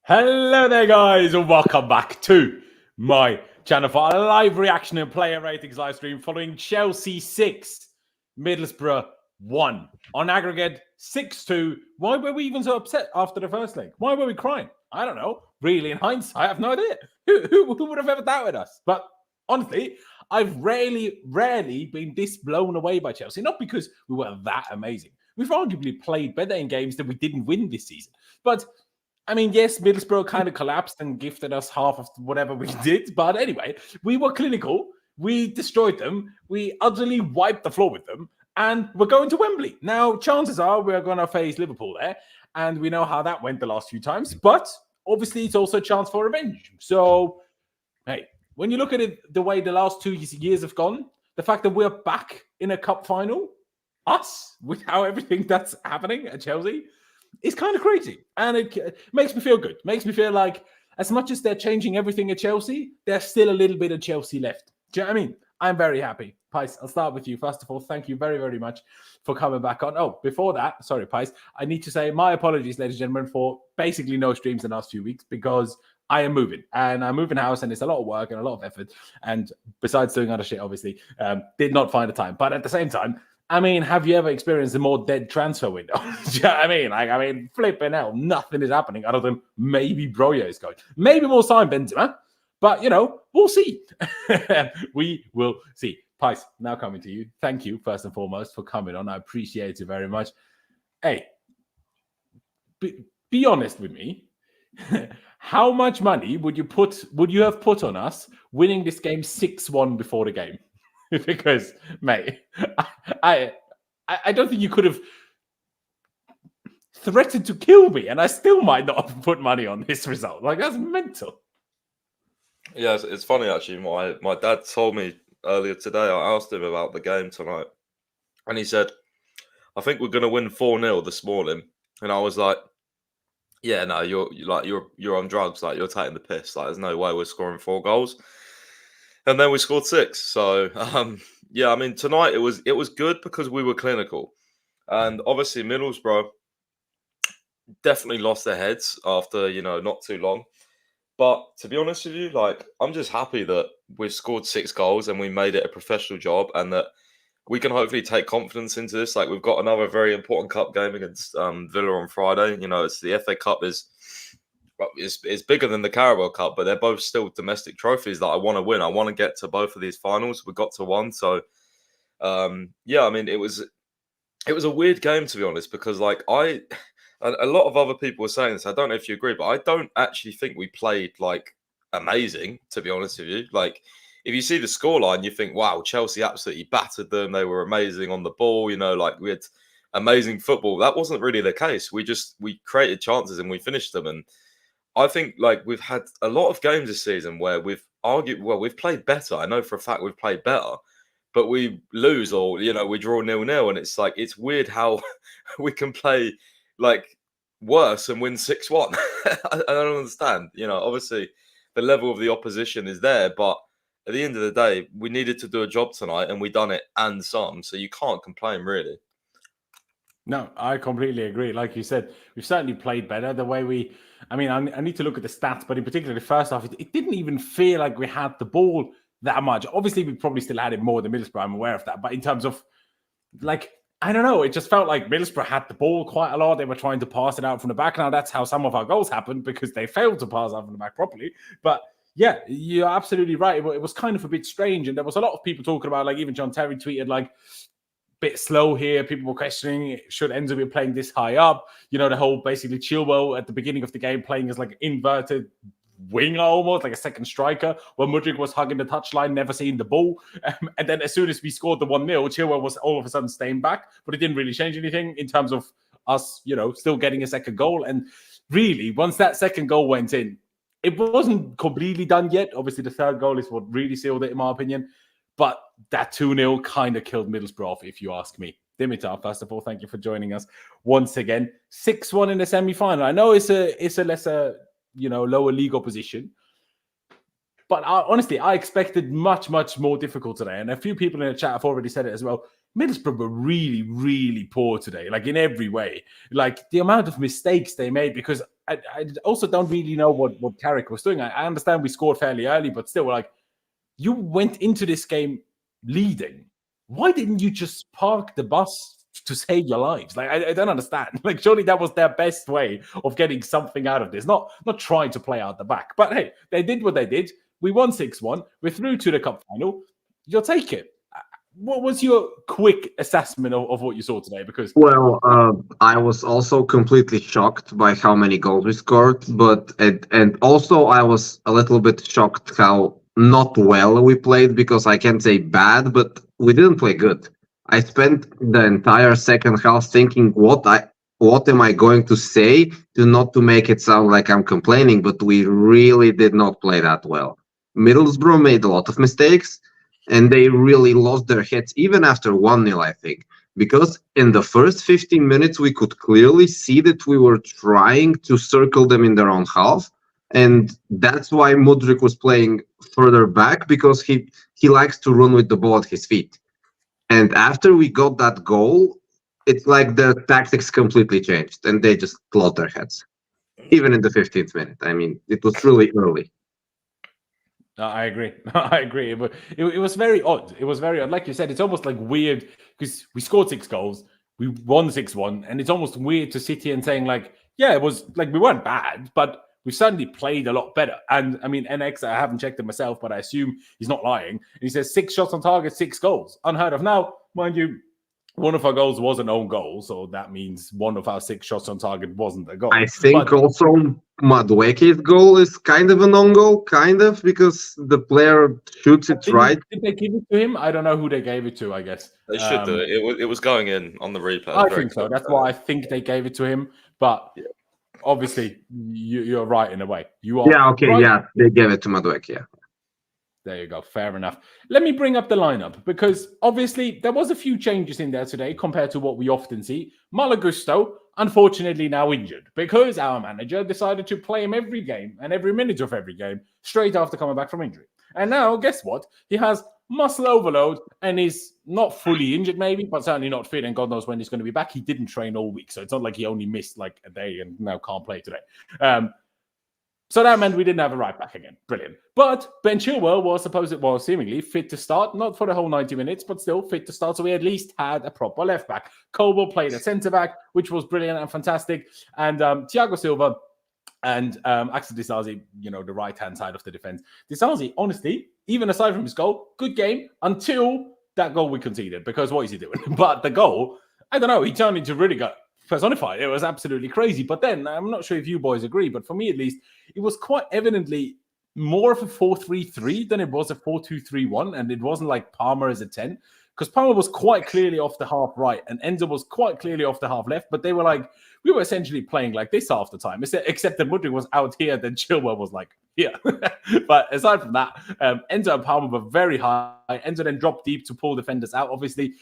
Hello there, guys, and welcome back to my channel for a live reaction and player ratings live stream following Chelsea 6, Middlesbrough 1. On aggregate, 6-2. Why were we even so upset after the first leg? Why were we crying? I don't know. Really, in hindsight, I have no idea. Who would have ever doubted us? But honestly, I've rarely been this blown away by Chelsea. Not because we were that amazing. We've arguably played better in games than we didn't win this season. But I mean, yes, Middlesbrough kind of collapsed and gifted us half of whatever we did. But anyway, we were clinical. We destroyed them. We utterly wiped the floor with them. And we're going to Wembley. Now, chances are we're going to face Liverpool there. And we know how that went the last few times. But obviously, it's also a chance for revenge. So, hey, when you look at it the way the last 2 years have gone, the fact that we're back in a cup final, us, with how everything that's happening at Chelsea, it's kind of crazy, and it makes me feel good. Makes me feel like as much as they're changing everything at Chelsea, there's still a little bit of Chelsea left. Do you know what I mean? I'm very happy. Pice, I'll start with you. First of all, thank you very, very much for coming back on. Oh, before that, sorry, Pice, I need to say my apologies, ladies and gentlemen, for basically no streams the last few weeks because I am moving, and I'm moving house, and it's a lot of work and a lot of effort. And besides doing other shit, obviously, did not find the time. But at the same time, I mean, have you ever experienced a more dead transfer window? Do you know what I mean? I mean, flipping hell, nothing is happening other than maybe Broja is going. Maybe we'll sign Benzema, but, you know, we'll see. We will see. Pice, now coming to you. Thank you, first and foremost, for coming on. I appreciate it very much. Hey, be honest with me. How much money would you have put on us winning this game 6-1 before the game? Because, mate, I don't think you could have threatened to kill me, and I still might not have put money on this result. Like, that's mental. Yeah, it's funny, actually. My dad told me earlier today, I asked him about the game tonight, and he said, I think we're going to win 4-0 this morning. And I was like, yeah, no, you're on drugs. Like, you're taking the piss. Like, there's no way we're scoring 4 goals. And then we scored 6. So, yeah, I mean, tonight it was good because we were clinical. And obviously Middlesbrough definitely lost their heads after, not too long. But to be honest with you, like, I'm just happy that we've scored 6 goals and we made it a professional job, and that we can hopefully take confidence into this. Like, we've got another very important cup game against Villa on Friday. It's the FA Cup is bigger than the Carabao Cup, but they're both still domestic trophies that I want to win. I want to get to both of these finals. We got to one, so yeah. I mean, it was a weird game, to be honest, because like a lot of other people were saying this. I don't know if you agree, but I don't actually think we played like amazing, to be honest with you. Like, if you see the scoreline, you think, wow, Chelsea absolutely battered them. They were amazing on the ball. Like, we had amazing football. That wasn't really the case. We created chances and we finished them. And I think, like, we've had a lot of games this season where we've argued, well, we've played better. I know for a fact we've played better, but we lose or, we draw 0-0. And it's like, it's weird how we can play, like, worse and win 6-1. I don't understand. Obviously, the level of the opposition is there, but at the end of the day, we needed to do a job tonight, and we done it and some. So you can't complain, really. No, I completely agree. Like you said, we've certainly played better. The way I need to look at the stats, but in particular, the first half, it didn't even feel like we had the ball that much. Obviously, we probably still had it more than Middlesbrough. I'm aware of that. But in terms of, like, I don't know, it just felt like Middlesbrough had the ball quite a lot. They were trying to pass it out from the back. Now, that's how some of our goals happened, because they failed to pass out from the back properly. But Yeah, you're absolutely right. It was kind of a bit strange, and there was a lot of people talking about, like even John Terry tweeted, like, bit slow here. People were questioning, should Enzo be playing this high up? You know, the whole basically Chilwell at the beginning of the game playing as like inverted winger, almost like a second striker, where Mudryk was hugging the touchline, never seeing the ball. And then as soon as we scored the 1-0, Chilwell was all of a sudden staying back, but it didn't really change anything in terms of us, you know, still getting a second goal. And really, once that second goal went in, it wasn't completely done yet. Obviously, the third goal is what really sealed it, in my opinion. But that 2-0 kind of killed Middlesbrough off, if you ask me. Dimitar, first of all, thank you for joining us once again. 6-1 in the semi-final. I know it's a lesser, you know, lower league opposition. But honestly, I expected much, much more difficult today. And a few people in the chat have already said it as well. Middlesbrough were really, really poor today, like in every way. Like the amount of mistakes they made, because I also don't really know what Carrick was doing. I understand we scored fairly early, but still, like, you went into this game leading. Why didn't you just park the bus to save your lives? Like, I don't understand. Like, surely that was their best way of getting something out of this. Not trying to play out the back. But hey, they did what they did. We won 6-1. We're through to the cup final. You'll take it. What was your quick assessment of what you saw today? Because I was also completely shocked by how many goals we scored, but and also I was a little bit shocked how not well we played, because I can't say bad, but we didn't play good. I spent the entire second half thinking, what am I going to say to not to make it sound like I'm complaining, but we really did not play that well. Middlesbrough made a lot of mistakes, and they really lost their heads even after 1-0, I think, because in the first 15 minutes we could clearly see that we were trying to circle them in their own half, and that's why Mudryk was playing further back, because he likes to run with the ball at his feet. And after we got that goal, it's like the tactics completely changed, and they just lost their heads, even in the 15th minute. I mean, it was really early. I agree. I agree. But it was very odd. It was very odd. Like you said, it's almost like weird, because we scored 6 goals, we won 6-1, and it's almost weird to sit here and saying, like, yeah, it was like we weren't bad, but we certainly played a lot better. And I mean, NX, I haven't checked it myself, but I assume he's not lying. And he says 6 shots on target, 6 goals. Unheard of. Now, mind you, one of our goals was an own goal, so that means one of our 6 shots on target wasn't a goal. I think also Madueke's goal is kind of an own goal, because the player shoots it right. Did they give it to him? I don't know who they gave it to, I guess. They should do it. It was going in on the replay. I think so. That's why I think they gave it to him. But obviously, you're right in a way. You are. Yeah, okay, right. Yeah, they gave it to Madueke, yeah. There you go. Fair enough. Let me bring up the lineup, because obviously there was a few changes in there today compared to what we often see. Malagusto, unfortunately, now injured, because our manager decided to play him every game and every minute of every game straight after coming back from injury. And now, guess what? He has muscle overload and is not fully injured, maybe, but certainly not fit. And God knows when he's going to be back. He didn't train all week, so it's not like he only missed like a day and now can't play today. So that meant we didn't have a right back again. Brilliant. But Ben Chilwell was seemingly fit to start, not for the whole 90 minutes, but still fit to start. So we at least had a proper left back. Coble played at centre back, which was brilliant and fantastic. And Thiago Silva and Axel Disasi, you know, the right-hand side of the defense. Disasi, honestly, even aside from his goal, good game until that goal we conceded, because what is he doing? But the goal, I don't know, he turned into Rudiger personified. It was absolutely crazy. But then, I'm not sure if you boys agree, but for me at least, it was quite evidently more of a 4-3-3 than it was a 4-2-3-1, and it wasn't like Palmer as a 10, because Palmer was quite clearly off the half right and Enzo was quite clearly off the half left, but they were like, we were essentially playing like this half the time, except that Mudryk was out here, then Chilwell was like here. But aside from that, Enzo and Palmer were very high. Enzo then dropped deep to pull defenders out, obviously.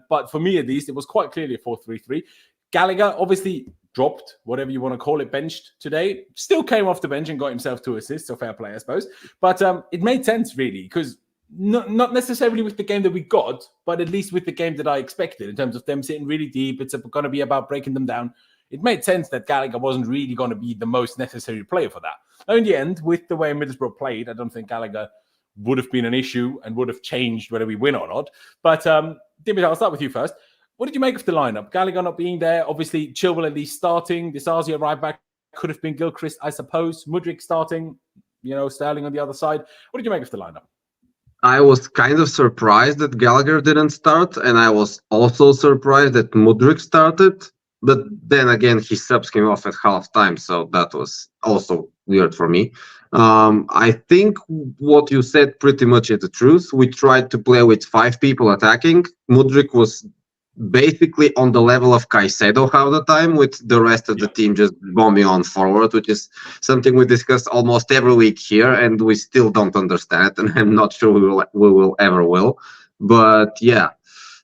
But for me at least, it was quite clearly a 4-3-3. Gallagher obviously dropped, whatever you want to call it, benched today. Still came off the bench and got himself 2 assists, so fair play, I suppose. But it made sense, really, because not necessarily with the game that we got, but at least with the game that I expected in terms of them sitting really deep. It's going to be about breaking them down. It made sense that Gallagher wasn't really going to be the most necessary player for that. Now, in the end, with the way Middlesbrough played, I don't think Gallagher would have been an issue and would have changed whether we win or not. But, Dimitar, I'll start with you first. What did you make of the lineup? Gallagher not being there. Obviously, Chilwell at least starting. Disasi right back. Could have been Gilchrist, I suppose. Mudryk starting. Sterling on the other side. What did you make of the lineup? I was kind of surprised that Gallagher didn't start, and I was also surprised that Mudryk started. But then again, he subs came off at halftime, so that was also weird for me. I think what you said pretty much is the truth. We tried to play with 5 people attacking. Mudryk was basically on the level of Caicedo half the time, with the rest of the team just bombing on forward, which is something we discuss almost every week here, and we still don't understand, and I'm not sure we will ever will. But yeah,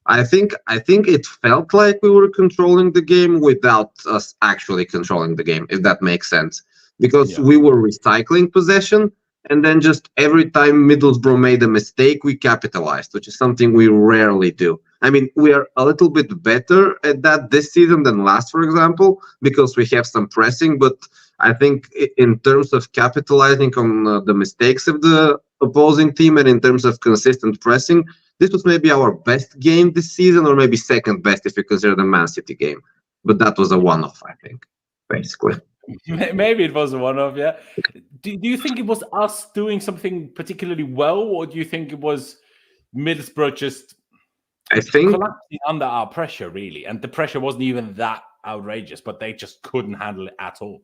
I think it felt like we were controlling the game without us actually controlling the game, if that makes sense. Because we were recycling possession, and then just every time Middlesbrough made a mistake, we capitalized, which is something we rarely do. I mean, we are a little bit better at that this season than last, for example, because we have some pressing. But I think in terms of capitalizing on the mistakes of the opposing team and in terms of consistent pressing, this was maybe our best game this season, or maybe second best if you consider the Man City game. But that was a one-off, I think, basically. Maybe it was a one-off, yeah. Do you think it was us doing something particularly well, or do you think it was Middlesbrough just collapsing under our pressure, really? And the pressure wasn't even that outrageous, but they just couldn't handle it at all.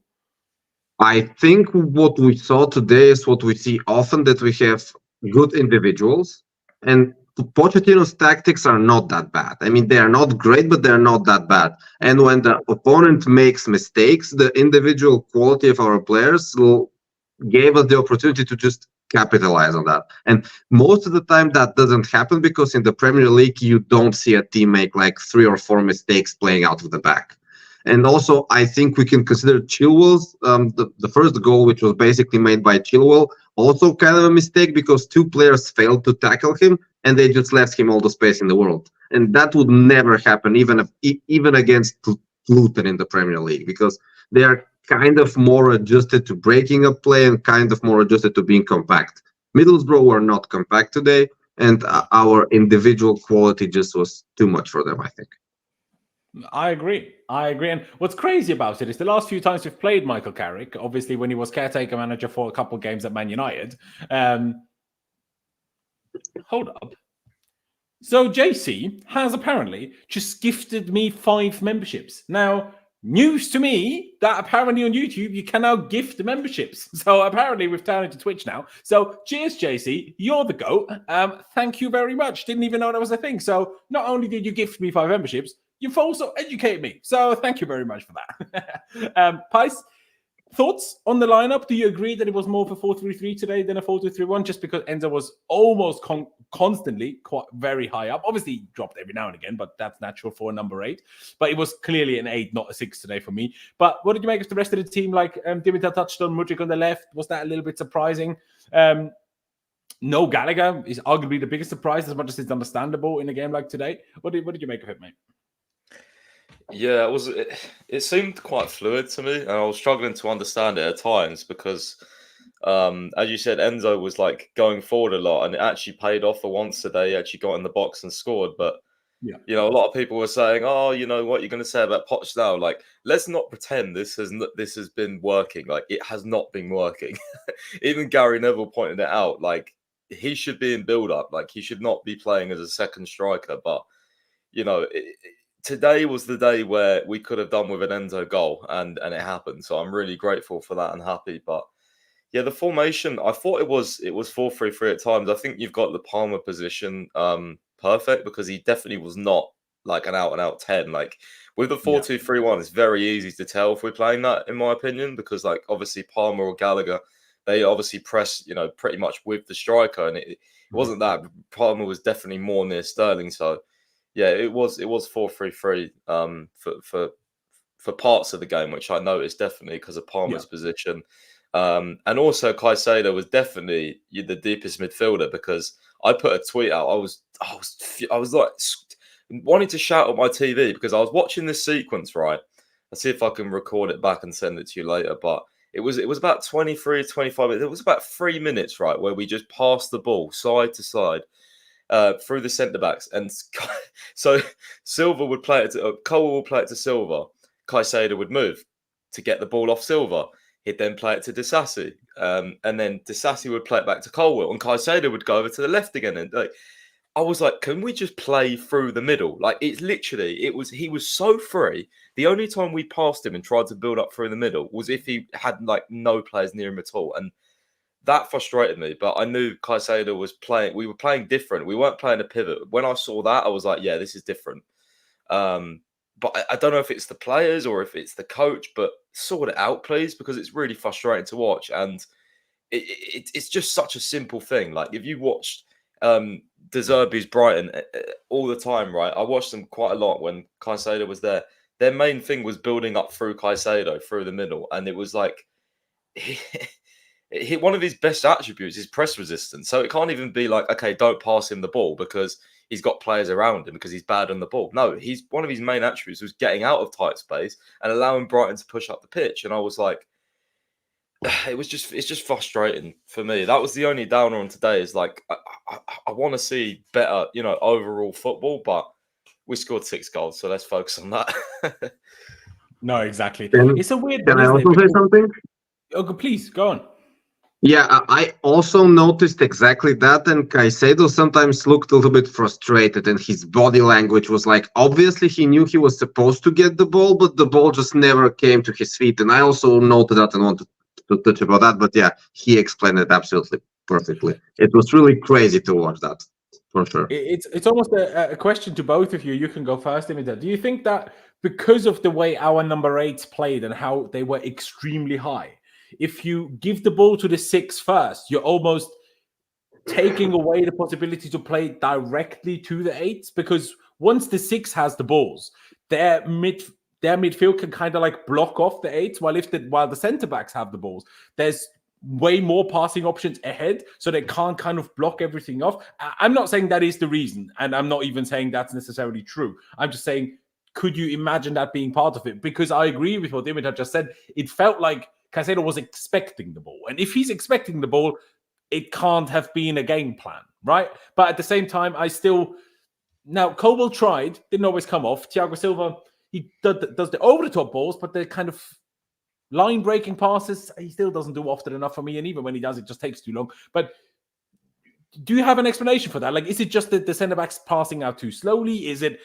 I think what we saw today is what we see often, that we have good individuals, and Pochettino's tactics are not that bad. I mean, they are not great, but they're not that bad. And when the opponent makes mistakes, the individual quality of our players gave us the opportunity to just capitalize on that. And most of the time that doesn't happen, because in the Premier League, you don't see a team make like 3 or 4 mistakes playing out of the back. And also, I think we can consider Chilwell's, the first goal, which was basically made by Chilwell, also kind of a mistake, because 2 players failed to tackle him, and they just left him all the space in the world. And that would never happen, even against Luton in the Premier League, because they are kind of more adjusted to breaking up play and kind of more adjusted to being compact. Middlesbrough were not compact today, and our individual quality just was too much for them, I think. I agree. And what's crazy about it is the last few times we've played Michael Carrick, obviously when he was caretaker manager for a couple of games at Man United. Hold up. So JC has apparently just gifted me 5 memberships. Now, news to me that apparently on YouTube you can now gift the memberships. So apparently we've turned into Twitch now. So cheers, JC. You're the GOAT. Thank you very much. Didn't even know that was a thing. So not only did you gift me 5 memberships, you've also educated me. So thank you very much for that. Pice, thoughts on the lineup? Do you agree that it was more of a 4-3-3 today than a 4-2-3-1, just because Enzo was almost constantly very high up? Obviously, he dropped every now and again, but that's natural for a number 8. But it was clearly an 8, not a 6 today for me. But what did you make of the rest of the team? Like Dimitar touched on Mudryk on the left. Was that a little bit surprising? No Gallagher is arguably the biggest surprise, as much as it's understandable in a game like today. What did you make of it, mate? Yeah, it seemed quite fluid to me, and I was struggling to understand it at times because, as you said, Enzo was like going forward a lot, and it actually paid off for once today. He actually got in the box and scored. But a lot of people were saying, "Oh, you know what you're going to say about Poch now?" Like, let's not pretend this has been working. Like, it has not been working. Even Gary Neville pointed it out. Like, he should be in build-up. Like, he should not be playing as a second striker. But today was the day where we could have done with an Enzo goal, and it happened. So I'm really grateful for that and happy. But yeah, the formation, I thought it was 4-3-3 at times. I think you've got the Palmer position perfect, because he definitely was not like an out-and-out 10. Like with the 4-2-3-1, it's very easy to tell if we're playing that, in my opinion, because like obviously Palmer or Gallagher, they obviously press, pretty much with the striker, and it wasn't that. Palmer was definitely more near Sterling, so yeah, it was 4-3-3 for parts of the game, which I noticed definitely because of Palmer's position. And also Caicedo was definitely the deepest midfielder, because I put a tweet out. I was like wanting to shout at my TV because I was watching this sequence, right? I'll see if I can record it back and send it to you later. But it was about 23, 25 minutes. It was about 3 minutes, right, where we just passed the ball side to side through the centre backs, and so Silva would play it to Cole would play it to Silva. Caicedo would move to get the ball off Silva. he'd then play it to Disasi, and then Disasi would play it back to Colwill, and Caicedo would go over to the left again. And like, I was like, can we just play through the middle? Like, it's literally, he was so free. The only time we passed him and tried to build up through the middle was if he had like no players near him at all. And that frustrated me, but I knew Caicedo was playing. We were playing different. We weren't playing a pivot. When I saw that, I was like, yeah, this is different. But I don't know if it's the players or if it's the coach, but sort it out, please, because it's really frustrating to watch. And it's just such a simple thing. Like, if you watched De Zerbi's Brighton all the time, right? I watched them quite a lot when Caicedo was there. Their main thing was building up through Caicedo, through the middle. And it was like, one of his best attributes is press resistance. So it can't even be like, okay, don't pass him the ball because he's got players around him because he's bad on the ball. No, one of his main attributes was getting out of tight space and allowing Brighton to push up the pitch. And I was like, it's just frustrating for me. That was the only downer on today. Is like, I want to see better, overall football, but we scored 6 goals, so let's focus on that. No, exactly. Can, It's a weird can one, I isn't also it? say something? Okay, please go on. Yeah, I also noticed exactly that, and Caicedo sometimes looked a little bit frustrated, and his body language was like, obviously he knew he was supposed to get the ball, but the ball just never came to his feet. And I also noted that and wanted to touch about that, but yeah, he explained it absolutely perfectly. It was really crazy to watch that, for sure. It's almost a question to both of you. You can go first, Dimitra. Do you think that because of the way our number 8s played and how they were extremely high, if you give the ball to the 6 first, you're almost taking away the possibility to play directly to the 8s? Because once the 6 has the balls, their midfield can kind of like block off the 8s, while the centre backs have the balls, there's way more passing options ahead, so they can't kind of block everything off. I'm not saying that is the reason, and I'm not even saying that's necessarily true. I'm just saying, could you imagine that being part of it? Because I agree with what Dimitra just said. It felt like Caicedo was expecting the ball. And if he's expecting the ball, it can't have been a game plan, right? But at the same time, now, Colwill tried, didn't always come off. Thiago Silva, he does the over-the-top balls, but the kind of line-breaking passes, he still doesn't do often enough for me. And even when he does, it just takes too long. But do you have an explanation for that? Like, is it just that the centre-backs passing out too slowly? Is it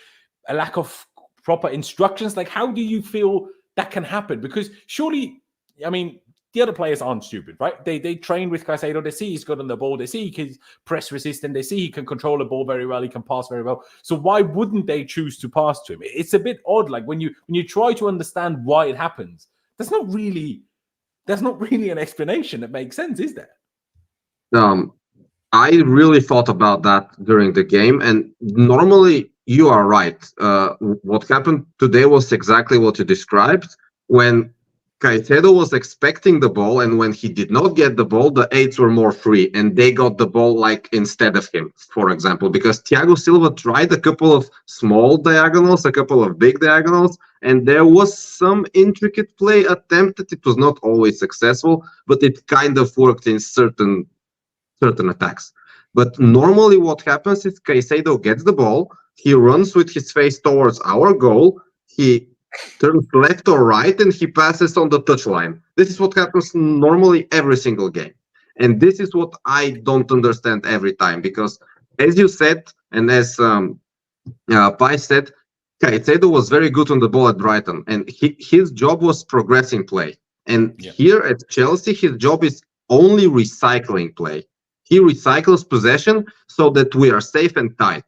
a lack of proper instructions? Like, how do you feel that can happen? Because surely, I mean, the other players aren't stupid, right? They train with Caicedo. They see he's good on the ball. They see he can press resistant. They see he can control the ball very well. He can pass very well. So why wouldn't they choose to pass to him? It's a bit odd. Like, when you try to understand why it happens, there's not really an explanation that makes sense, is there? I really thought about that during the game, and normally you are right. What happened today was exactly what you described. When Caicedo was expecting the ball, and when he did not get the ball, the 8s were more free, and they got the ball like instead of him, for example, because Thiago Silva tried a couple of small diagonals, a couple of big diagonals, and there was some intricate play attempted. It was not always successful, but it kind of worked in certain attacks. But normally what happens is Caicedo gets the ball, he runs with his face towards our goal, he turns left or right, and he passes on the touchline. This is what happens normally every single game. And this is what I don't understand every time, because as you said, and as Pai said, Caicedo was very good on the ball at Brighton, and his job was progressing play. And here at Chelsea, his job is only recycling play. He recycles possession so that we are safe and tight.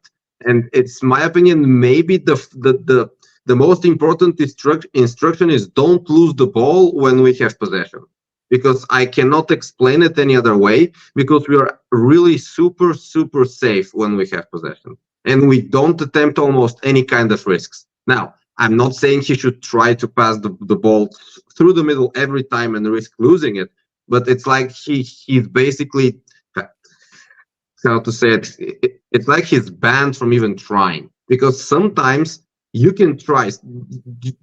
And it's my opinion, maybe the most important instruction is don't lose the ball when we have possession, because I cannot explain it any other way, because we are really super, super safe when we have possession, and we don't attempt almost any kind of risks. Now, I'm not saying he should try to pass the ball through the middle every time and risk losing it, but it's like he's basically, how to say it, it's like he's banned from even trying, because sometimes you can try.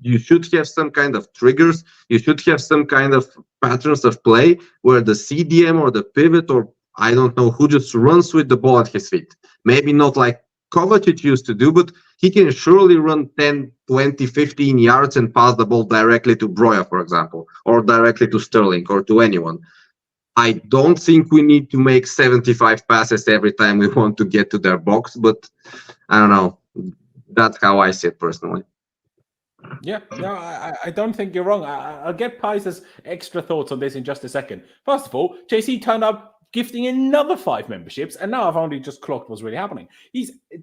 You should have some kind of triggers. You should have some kind of patterns of play where the CDM or the pivot, or I don't know who, just runs with the ball at his feet. Maybe not like Kovacic used to do, but he can surely run 10, 20, 15 yards and pass the ball directly to Broja, for example, or directly to Sterling or to anyone. I don't think we need to make 75 passes every time we want to get to their box, but I don't know. That's how I see it personally. Yeah, no, I don't think you're wrong. I'll get Pice's extra thoughts on this in just a second. First of all, JC turned up gifting another 5 memberships, and now I've only just clocked what's really happening.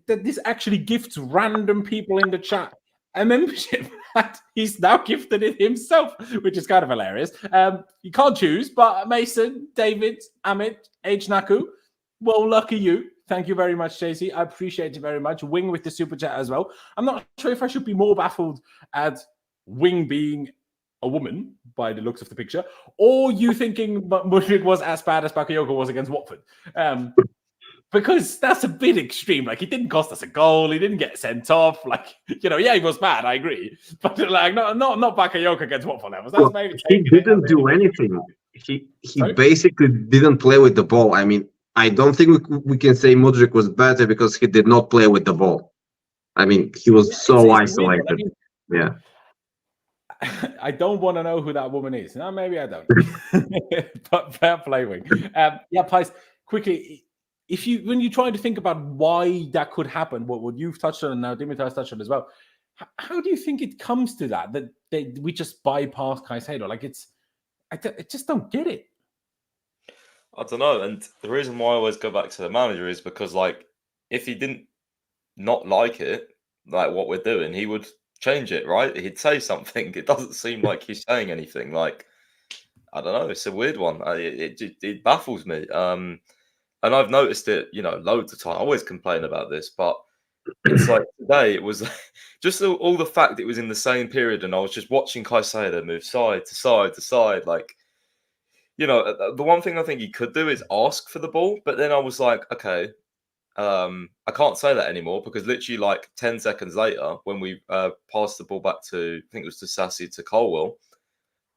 This actually gifts random people in the chat a membership. He's now gifted it himself, which is kind of hilarious. You can't choose, but Mason, David, Amit, H. Naku, well, lucky you. Thank you very much, JC. I appreciate it very much. Wing with the super chat as well. I'm not sure if I should be more baffled at Wing being a woman by the looks of the picture, or you thinking Mudryk was as bad as Bakayoko was against Watford. Because that's a bit extreme. Like, he didn't cost us a goal. He didn't get sent off. Like, yeah, he was bad. I agree. But like, not Bakayoko against Watford levels. That's maybe he didn't do anything. He basically didn't play with the ball. I mean, I don't think we can say Mudryk was better because he did not play with the ball. I mean, he was so isolated. I mean, yeah. I don't want to know who that woman is. No, maybe I don't. But fair play, Wing. Yeah, Pice, quickly, when you're trying to think about why that could happen, what you've touched on and now Dimitar's touched on as well, how do you think it comes to that we just bypass Caicedo? Like, I just don't get it. I don't know. And the reason why I always go back to the manager is because, like, if he didn't not like it, like what we're doing, he would change it, right? He'd say something. It doesn't seem like he's saying anything. Like, I don't know. It's a weird one. It baffles me. And I've noticed it, loads of time. I always complain about this, but it's like today it was just all the fact it was in the same period, and I was just watching Caicedo move side to side to side, like. The one thing I think he could do is ask for the ball, but then I was like, okay, I can't say that anymore because literally like 10 seconds later, when we passed the ball back to, I think it was Disasi to Colwell,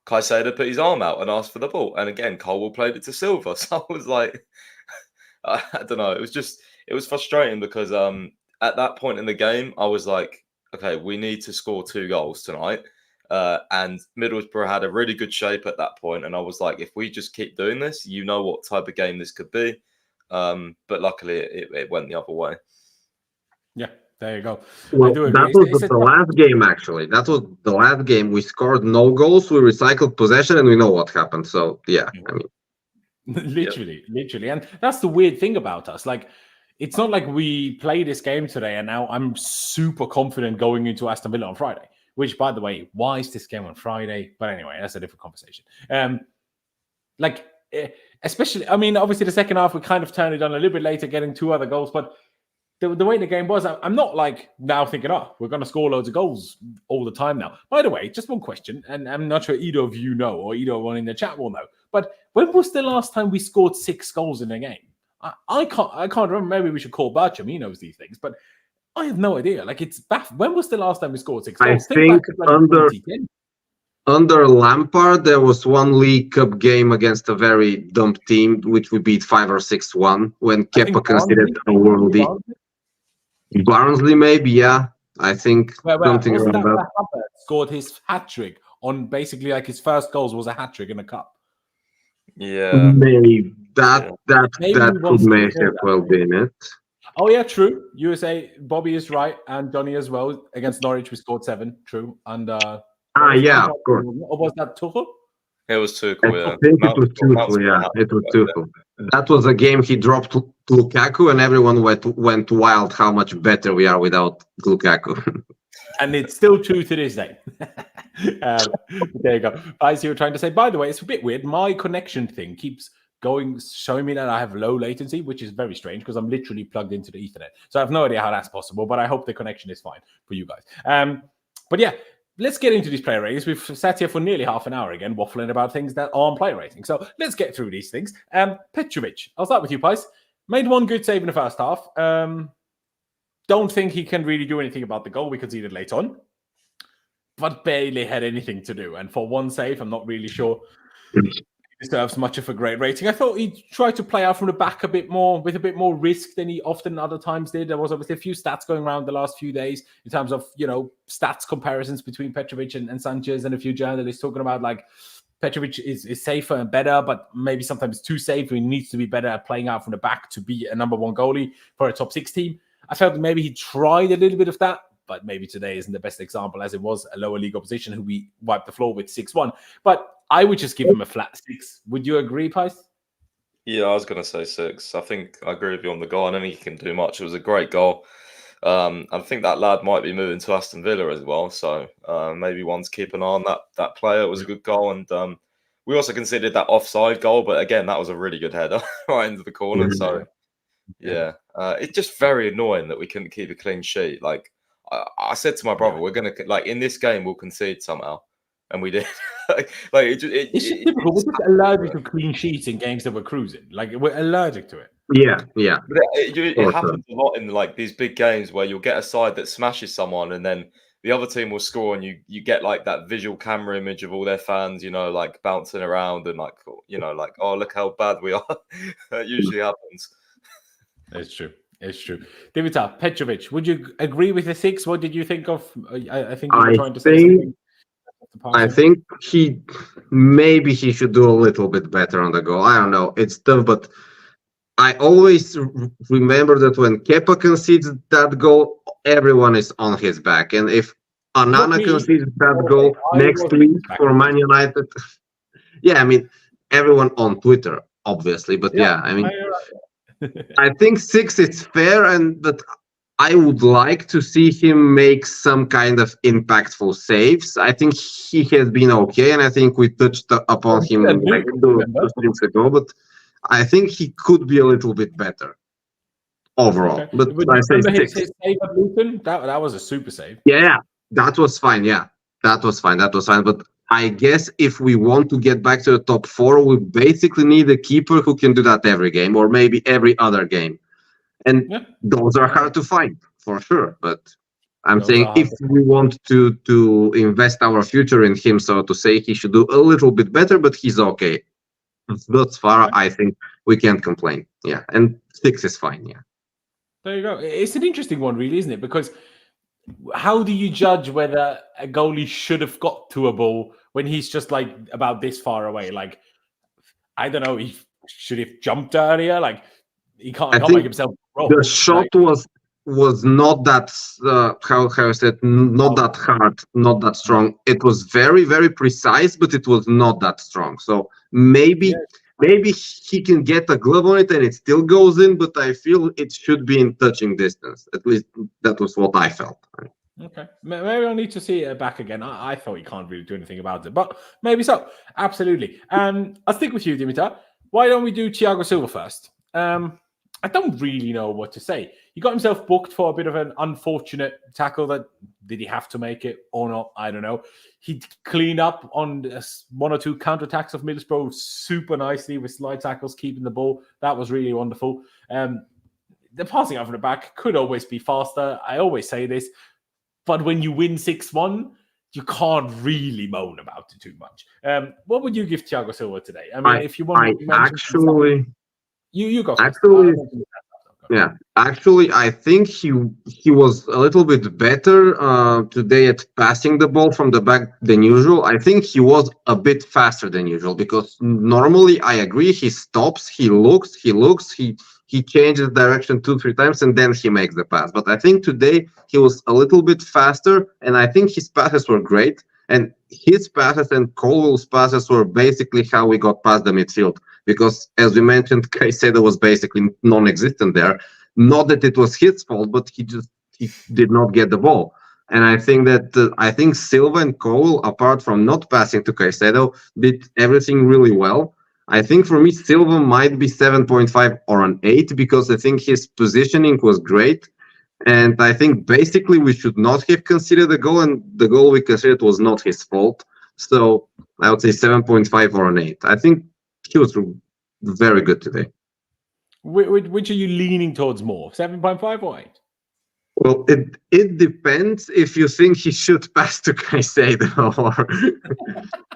Caicedo put his arm out and asked for the ball. And again, Colwell played it to Silva. So I was like, I don't know. It was frustrating because at that point in the game, I was like, okay, we need to score 2 goals tonight. And Middlesbrough had a really good shape at that point, and I was like, if we just keep doing this, what type of game this could be. But luckily, it went the other way. Yeah, there you go. Well, that was the last game, actually. That was the last game. We scored no goals, we recycled possession, and we know what happened. So, yeah, I mean. Literally. And that's the weird thing about us. Like, it's not like we play this game today, and now I'm super confident going into Aston Villa on Friday. Which, by the way, why is this game on Friday? But anyway, that's a different conversation. Especially, I mean, obviously the second half, we kind of turned it on a little bit later, getting 2 other goals. But the way the game was, I'm not like now thinking, we're going to score loads of goals all the time now. By the way, just one question, and I'm not sure either of you know, or either one in the chat will know. But when was the last time we scored 6 goals in a game? I can't remember. Maybe we should call Bertram. He knows these things. But I have no idea. Like, it's when was the last time we scored 6 goals? I think under Lampard, there was one League Cup game against a very dumb team, which we beat 5 or 6-1 when Kepa considered a worldie. Barnsley, maybe, yeah. I think something around that. Scored his hat trick on basically like his first goals was a hat trick in a cup. Yeah, maybe that could may have well been it. Oh, yeah, true. USA, Bobby is right, and Johnny as well. Against Norwich, we scored 7, true. And yeah, of course. Or was that Tuchel? It was Tuchel, yeah. I think it was Tuchel, yeah. It was Tuchel. That was a game he dropped Lukaku, and everyone went wild how much better we are without Lukaku. And it's still true to this day. There you go. I see what you're trying to say. By the way, it's a bit weird. My connection thing keeps showing me that I have low latency, which is very strange because I'm literally plugged into the Ethernet. So I have no idea how that's possible, but I hope the connection is fine for you guys. But yeah, let's get into these player ratings. We've sat here for nearly half an hour again, waffling about things that aren't player rating. So let's get through these things. Petrovic, I'll start with you, Pice. Made 1 good save in the first half. Don't think he can really do anything about the goal we conceded late on, but barely had anything to do. And for 1 save, I'm not really sure deserves much of a great rating. I thought he tried to play out from the back a bit more, with a bit more risk than he often other times did. There was obviously a few stats going around the last few days in terms of, stats comparisons between Petrovic and Sanchez, and a few journalists talking about like Petrovic is safer and better, but maybe sometimes too safe. He needs to be better at playing out from the back to be a number one goalie for a top 6 team. I felt maybe he tried a little bit of that, but maybe today isn't the best example, as it was a lower league opposition who we wiped the floor with 6-1. But I would just give him a flat 6. Would you agree, Pice? Yeah, I was going to say 6. I think I agree with you on the goal. I don't think he can do much. It was a great goal. I think that lad might be moving to Aston Villa as well. So maybe one to keep an eye on that player. It was a good goal. And we also considered that offside goal. But again, that was a really good header right into the corner. So, yeah. It's just very annoying that we couldn't keep a clean sheet. Like, I said to my brother, we're going to, like, in this game, we'll concede somehow. And we did. It's just typical. We're just allergic to clean sheets in games that we're cruising. Like, we're allergic to it. Yeah. But it happens a lot in like these big games where you'll get a side that smashes someone, and then the other team will score, and you get like that visual camera image of all their fans, like bouncing around and like, oh, look how bad we are. That usually happens. It's true. Dimitar, Petrovic, would you agree with the 6? What did you think of? I think you were trying to say something. I think he should do a little bit better on the goal. I don't know. It's tough, but I always remember that when Kepa concedes that goal, everyone is on his back. And if Onana concedes that goal next week for Man United, I mean, everyone on Twitter, obviously. But I think 6 is fair, and that I would like to see him make some kind of impactful saves. I think he has been okay, and I think we touched upon him like 2 streams ago, but I think he could be a little bit better overall. Okay. But I say 6. His save at Luton? That was a super save. Yeah, that was fine. Yeah, that was fine. But I guess if we want to get back to the top 4, we basically need a keeper who can do that every game, or maybe every other game. And those are hard to find, for sure. But I'm saying if we want to invest our future in him, so to say, he should do a little bit better, but he's okay. Thus far, I think we can't complain. Yeah, and 6 is fine. Yeah. There you go. It's an interesting one, really, isn't it? Because how do you judge whether a goalie should have got to a ball when he's just like about this far away? Like, I don't know, he should have jumped earlier. Like, he can't make himself roll. The shot was not that how I said, not that hard, not that strong. It was very, very precise, but it was not that strong. So maybe he can get a glove on it and it still goes in, but I feel it should be in touching distance. At least that was what I felt. Okay, maybe I'll need to see it back again. I thought he can't really do anything about it, but maybe so. Absolutely. I'll stick with you, Dimitar. Why don't we do Thiago Silva first? I don't really know what to say. He got himself booked for a bit of an unfortunate tackle. Did he have to make it or not? I don't know. He cleaned up on 1 or 2 counterattacks of Middlesbrough super nicely with slide tackles, keeping the ball. That was really wonderful. The passing out from the back could always be faster. I always say this. But when you win 6-1, you can't really moan about it too much. What would you give Thiago Silva today? I mean, if you want to mention you go first. Actually, I think he was a little bit better today at passing the ball from the back than usual. I think he was a bit faster than usual, because normally I agree, he stops, he looks, he changes direction 2-3 times and then he makes the pass. But I think today he was a little bit faster, and I think his passes were great. And his passes and Colwell's passes were basically how we got past the midfield. Because, as we mentioned, Caicedo was basically non-existent there. Not that it was his fault, but he did not get the ball. And I think that Silva and Colwell, apart from not passing to Caicedo, did everything really well. I think for me, Silva might be 7.5 or an 8, because I think his positioning was great. And I think basically we should not have considered the goal, and the goal we considered was not his fault. So I would say 7.5 or an 8. I think he was very good today. Which are you leaning towards more, 7.5 or 8? Well, it depends if you think he should pass to Caicedo, or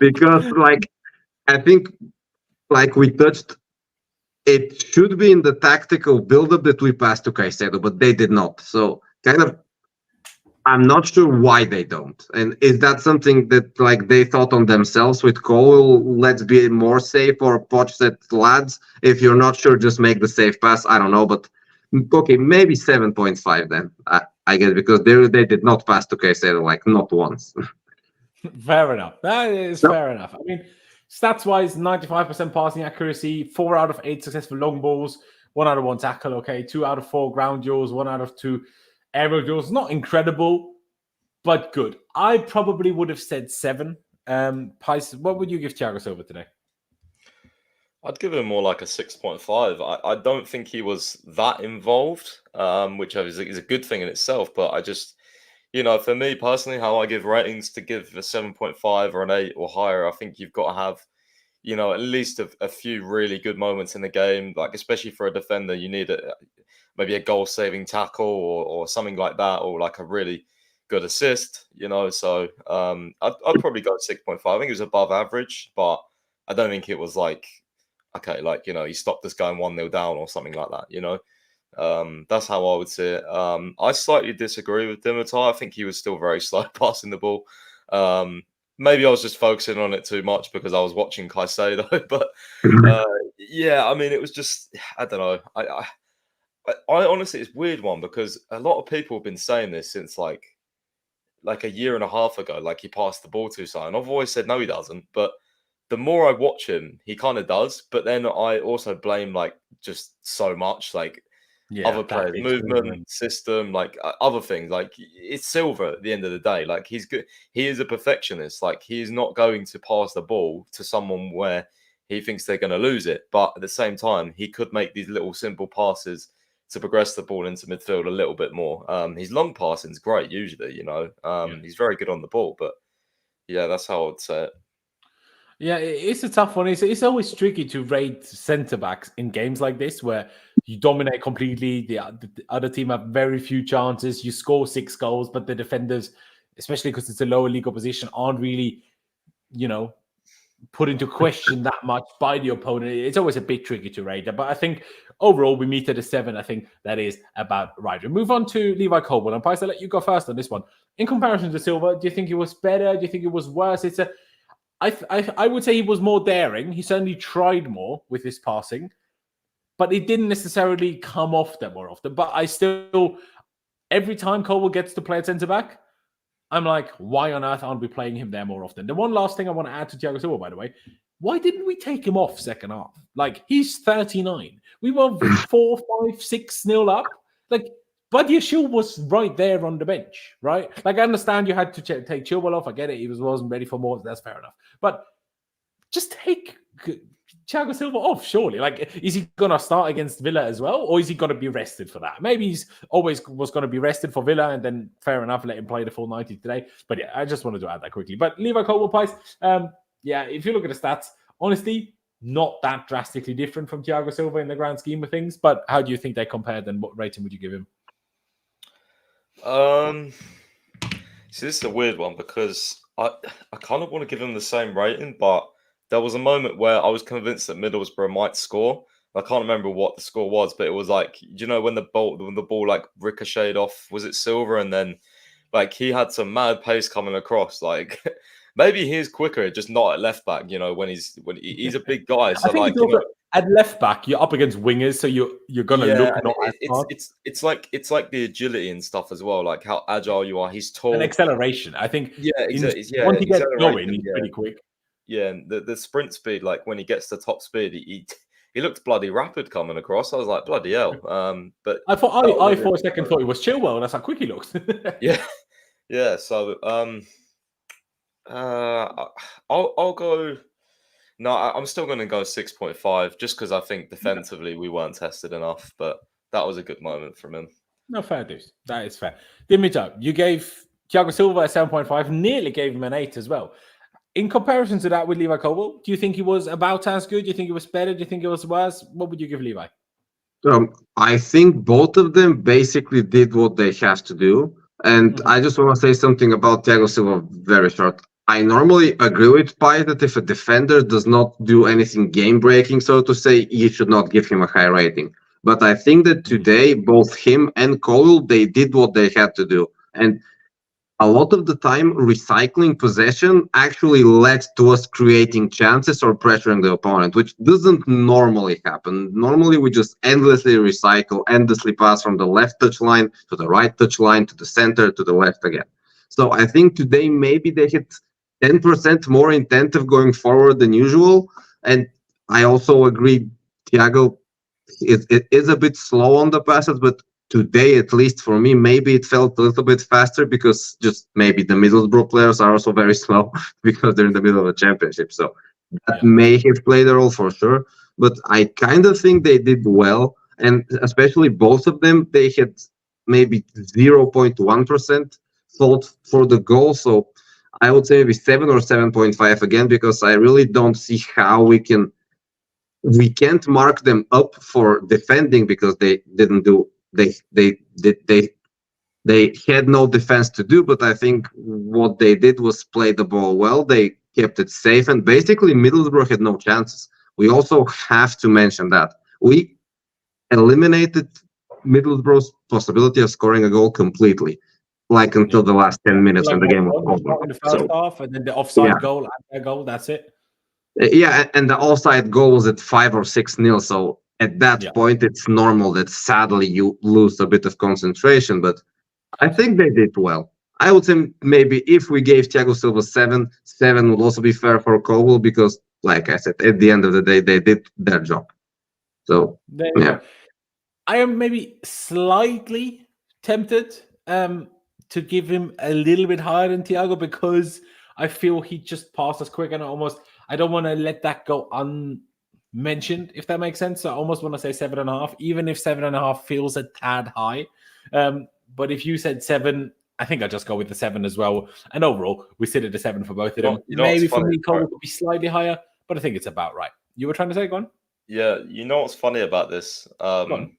because I think like we touched, it should be in the tactical build-up that we passed to Caicedo, but they did not. So kind of, I'm not sure why they don't. And is that something that like they thought on themselves with Cole? Let's be more safe, or Poch said, lads, if you're not sure, just make the safe pass. I don't know, but okay, maybe 7.5 then. I guess because they did not pass to Caicedo, like not once. Fair enough. That is fair enough. I mean, stats-wise, 95% passing accuracy, 4 out of 8 successful long balls, 1 out of 1 tackle, okay, 2 out of 4 ground duels, 1 out of 2 aerial duels. Not incredible, but good. I probably would have said 7. Pice, what would you give Thiago Silva today? I'd give him more like a 6.5. I don't think he was that involved, which is a good thing in itself. But I just, for me personally, how I give ratings, to give a 7.5 or an 8 or higher, I think you've got to have, at least a few really good moments in the game. Like, especially for a defender, you need maybe a goal-saving tackle or something like that, or like a really good assist, So I'd probably go 6.5. I think it was above average, but I don't think it was like, okay, like, he stopped us going 1-0 down or something like that, That's how I would see it. I slightly disagree with Dimitar. I think he was still very slow passing the ball. Maybe I was just focusing on it too much because I was watching Caicedo, but yeah, I mean, it was just, I don't know. I honestly, it's a weird one because a lot of people have been saying this since like a year and a half ago, like he passed the ball too slow. And I've always said, no, he doesn't. But the more I watch him, he kind of does. But then I also blame like just so much, like other players' movement, system, like other things. Like it's Silva at the end of the day. Like he's good. He is a perfectionist. Like he is not going to pass the ball to someone where he thinks they're going to lose it. But at the same time, he could make these little simple passes to progress the ball into midfield a little bit more. His long passing is great usually, He's very good on the ball. But yeah, that's how I would say it. Yeah, it's a tough one. It's always tricky to rate centre-backs in games like this where you dominate completely. The other team have very few chances. You score 6 goals, but the defenders, especially because it's a lower league opposition, aren't really, put into question that much by the opponent. It's always a bit tricky to rate that. But I think overall we meet at a 7. I think that is about right. We move on to Levi Colwill. And Pice, I'll let you go first on this one. In comparison to Silva, do you think it was better? Do you think it was worse? I would say he was more daring. He certainly tried more with his passing, but it didn't necessarily come off that more often. But I still, every time Colwill gets to play at centre-back, I'm like, why on earth aren't we playing him there more often? The one last thing I want to add to Thiago Silva, by the way, why didn't we take him off second half? Like, he's 39. We were 4, 5, 6-0 up. Like, Badiashile was right there on the bench, right? Like, I understand you had to take Chilwell off. I get it. He wasn't ready for more. That's fair enough. But just take Thiago Silva off, surely. Like, is he going to start against Villa as well? Or is he going to be rested for that? Maybe he's always was going to be rested for Villa and then fair enough, let him play the full 90 today. But yeah, I just wanted to add that quickly. But Levi Colwill, Pice, yeah, if you look at the stats, honestly, not that drastically different from Thiago Silva in the grand scheme of things. But how do you think they compared and what rating would you give him? See, this is a weird one because I kind of want to give him the same rating, but there was a moment where I was convinced that Middlesbrough might score. I can't remember what the score was, but it was like, when the ball like ricocheted off, was it Silva? And then like he had some mad pace coming across. Like maybe he's quicker, just not at left back. When he's a big guy. So like at left back, you're up against wingers, so you're gonna look not as hard. It's like the agility and stuff as well, like how agile you are. He's tall and acceleration. I think exactly. Once he gets going, he's pretty quick. Yeah, and the sprint speed, like when he gets to top speed, he looked bloody rapid coming across. I was like, bloody hell. But I for a second thought it was Chilwell, and that's how quick he looks. yeah. So I'll go. No, I'm still going to go 6.5 just because I think defensively we weren't tested enough, but that was a good moment from him. No, fair dues. That is fair. Dimitar, you gave Thiago Silva a 7.5, nearly gave him an 8 as well. In comparison to that with Levi Colwill, do you think he was about as good? Do you think it was better? Do you think it was worse? What would you give Levi? I think both of them basically did what they have to do. And I just want to say something about Thiago Silva very short. I normally agree with Pai that if a defender does not do anything game-breaking, so to say, you should not give him a high rating. But I think that today, both him and Cole, they did what they had to do. And a lot of the time, recycling possession actually led to us creating chances or pressuring the opponent, which doesn't normally happen. Normally, we just endlessly recycle, endlessly pass from the left touchline to the right touchline to the center to the left again. So I think today maybe they hit 10% more intent going forward than usual. And I also agree, Thiago it is a bit slow on the passes, but today, at least for me, maybe it felt a little bit faster because just maybe the Middlesbrough players are also very slow because they're in the middle of a championship. So that may have played a role for sure. But I kind of think they did well. And especially both of them, they had maybe 0.1% fault for the goal. So I would say maybe 7 or 7.5 again, because I really don't see how we can't mark them up for defending because they didn't do they had no defense to do. But I think what they did was play the ball well. They kept it safe, and basically Middlesbrough had no chances. We also have to mention that we eliminated Middlesbrough's possibility of scoring a goal completely, like until the last 10 minutes when the game was over. In the first half, and then the offside goal and their goal, that's it. Yeah, and the offside goal was at 5 or 6-0. So at that point, it's normal that sadly you lose a bit of concentration. But I think they did well. I would say maybe if we gave Thiago Silva 7 would also be fair for Cole, because, like I said, at the end of the day, they did their job. So yeah, I am maybe slightly tempted to give him a little bit higher than Thiago, because I feel he just passed us quick, and I don't want to let that go unmentioned, if that makes sense. So I almost want to say 7.5, even if 7.5 feels a tad high. But if you said 7, I think I'll just go with the 7 as well. And overall, we sit at the 7 for both of them. Maybe for me, Cole would be slightly higher, but I think it's about right. You were trying to say, go on? Yeah, you know what's funny about this? I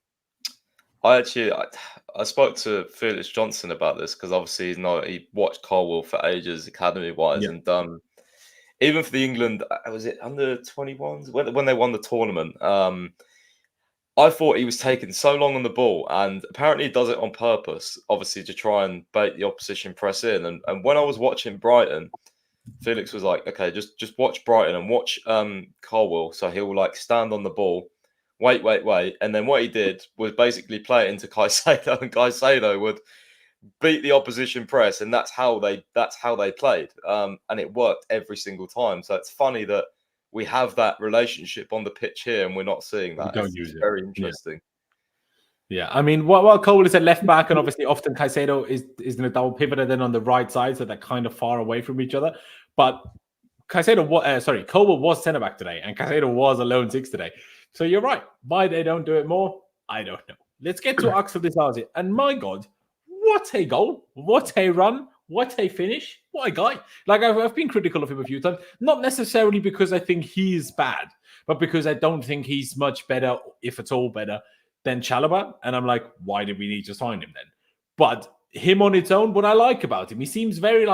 spoke to Felix Johnson about this, because obviously he watched Colwell for ages, academy-wise, and even for the England, was it under 21s when they won the tournament? I thought he was taking so long on the ball, and apparently he does it on purpose, obviously to try and bait the opposition press in. And when I was watching Brighton, Felix was like, "Okay, just watch Brighton and watch Colwell, so he'll like stand on the ball, wait, and then what he did was basically play it into Caicedo, and Caicedo would beat the opposition press, and that's how they played, and it worked every single time. So it's funny that we have that relationship on the pitch here, and we're not seeing that. It's very interesting. Yeah, I mean, while Cole is at left back, and obviously often Caicedo is in a double pivot and then on the right side, so they're kind of far away from each other. But Cole was centre back today, and Caicedo was a lone 6 today. So you're right. Why they don't do it more, I don't know. Let's get to Axel Disasi. And my God, what a goal! What a run! What a finish! What a guy! Like, I've been critical of him a few times, not necessarily because I think he's bad, but because I don't think he's much better, if at all better, than Chalobah. And I'm like, why did we need to sign him then? But him on its own, what I like about him, he seems very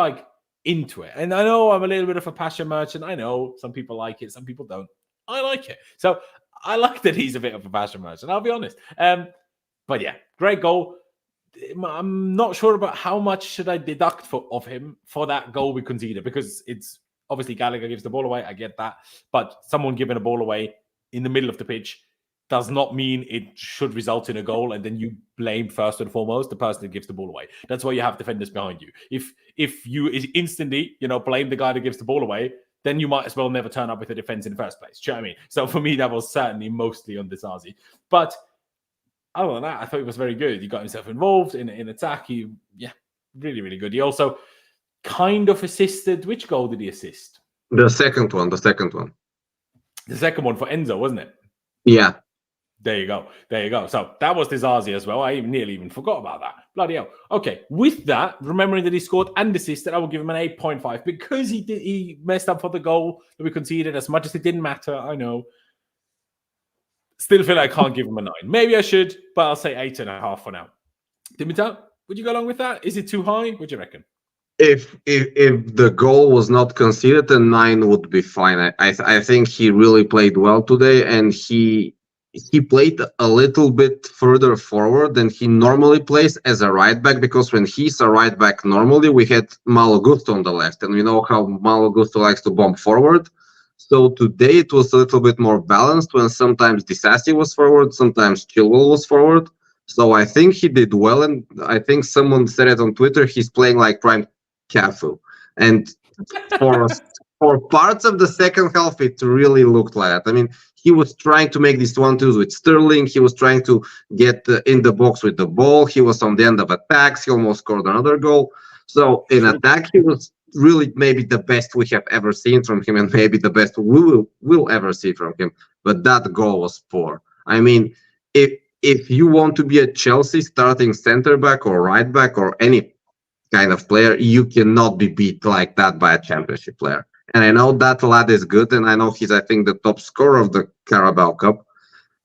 into it. And I know I'm a little bit of a passion merchant. I know some people like it, some people don't. I like it. So I like that he's a bit of a passion merchant, I'll be honest. But yeah, great goal. I'm not sure about how much should I deduct of him for that goal we conceded, because it's obviously Gallagher gives the ball away. I get that. But someone giving a ball away in the middle of the pitch does not mean it should result in a goal, and then you blame first and foremost the person that gives the ball away. That's why you have defenders behind you. If you instantly, blame the guy that gives the ball away, then you might as well never turn up with a defense in the first place. Do you know what I mean? So for me, that was certainly mostly on Disasi. But other than that, I thought he was very good. He got himself involved in attack. Really, really good. He also kind of assisted. Which goal did he assist? The second one. The second one for Enzo, wasn't it? Yeah. There you go. So that was Disasi as well. I nearly even forgot about that. Bloody hell. Okay, with that, remembering that he scored and assisted, I will give him an 8.5 because he messed up for the goal that we conceded. As much as it didn't matter, I know. Still feel like I can't give him a 9. Maybe I should, but I'll say 8.5 for now. Dimitar, would you go along with that? Is it too high? What do you reckon? If the goal was not conceded, a 9 would be fine. I think he really played well today, and he played a little bit further forward than he normally plays as a right back, because when he's a right back normally we had Malo Gusto on the left, and we know how Malo Gusto likes to bomb forward. So today it was a little bit more balanced, when sometimes Disasi was forward, sometimes Chilwell was forward. So I think he did well, and I think someone said it on Twitter, he's playing like prime Cafu. And for parts of the second half, it really looked like that. I mean, he was trying to make these 1-2s with Sterling. He was trying to get in the box with the ball. He was on the end of attacks. He almost scored another goal. So in attack, he was really maybe the best we have ever seen from him, and maybe the best we will ever see from him. But that goal was poor. I mean, if you want to be a Chelsea starting center back or right back or any kind of player, you cannot be beat like that by a championship player. And I know that lad is good, and I know he's, I think, the top scorer of the Carabao Cup.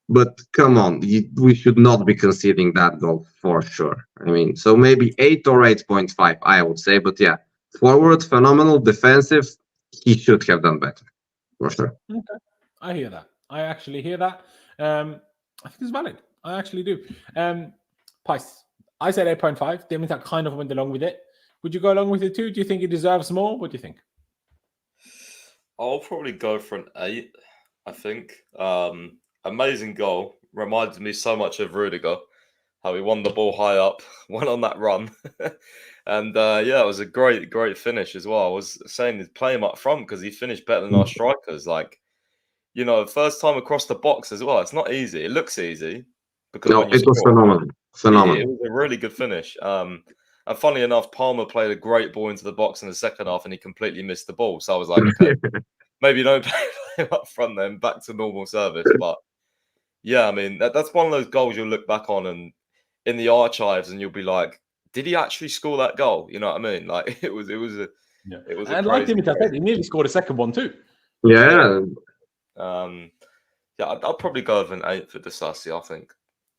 But come on, we should not be conceding that goal for sure. I mean, so maybe 8 or 8.5, I would say. But yeah, forward, phenomenal. Defensive, he should have done better, for sure. Okay. I hear that. I actually hear that. I think it's valid. I actually do. Pice, I said 8.5. That means I kind of went along with it. Would you go along with it too? Do you think it deserves more? What do you think? I'll probably go for an 8, I think. Amazing goal. Reminds me so much of Rudiger, how he won the ball high up, went on that run. And yeah, it was a great finish as well. I was saying to play him up front because he finished better than our strikers. Like, you know, first time across the box as well. It's not easy. It looks easy. Because no, it was phenomenal. Phenomenal. It was a really good finish. And funny enough, Palmer played a great ball into the box in the second half, and he completely missed the ball. So I was like, okay, maybe don't play him up front then, back to normal service. But yeah, I mean, that's one of those goals you'll look back on and in the archives, and you'll be like, did he actually score that goal? You know what I mean? Like it was a and like he nearly scored a second one too. Yeah. Yeah, I'll probably go with an 8 for Disasi, I think.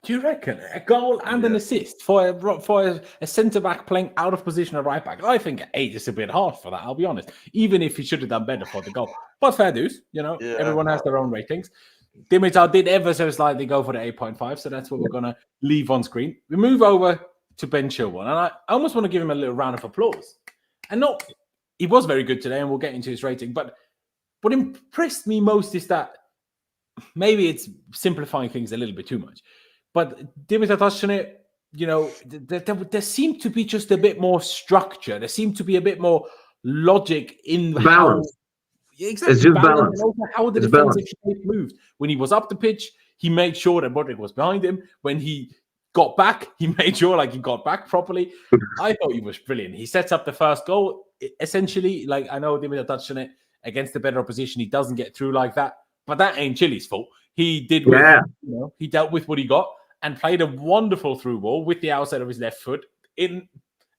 Do you reckon a goal and an assist for a centre back playing out of position at right back? I think 8 is a bit hard for that. I'll be honest. Even if he should have done better for the goal, but fair dues. You know, everyone has their own ratings. Dimitar did ever so slightly go for the 8.5, so that's what we're gonna leave on screen. We move over to Ben Chilwell, and I almost want to give him a little round of applause. And not, he was very good today, and we'll get into his rating. But what impressed me most is that maybe it's simplifying things a little bit too much. But Dimitar touched on it, you know, there seemed to be just a bit more structure. There seemed to be a bit more logic in balance. Exactly. It's just balance. And also how the defensive shape moved. When he was up the pitch, he made sure that Mudryk was behind him. When he got back, he made sure he got back properly. I thought he was brilliant. He sets up the first goal. Essentially, I know Dimitar touched on it, against the better opposition, he doesn't get through like that. But that ain't Chile's fault. He did he dealt with what he got and played a wonderful through ball with the outside of his left foot in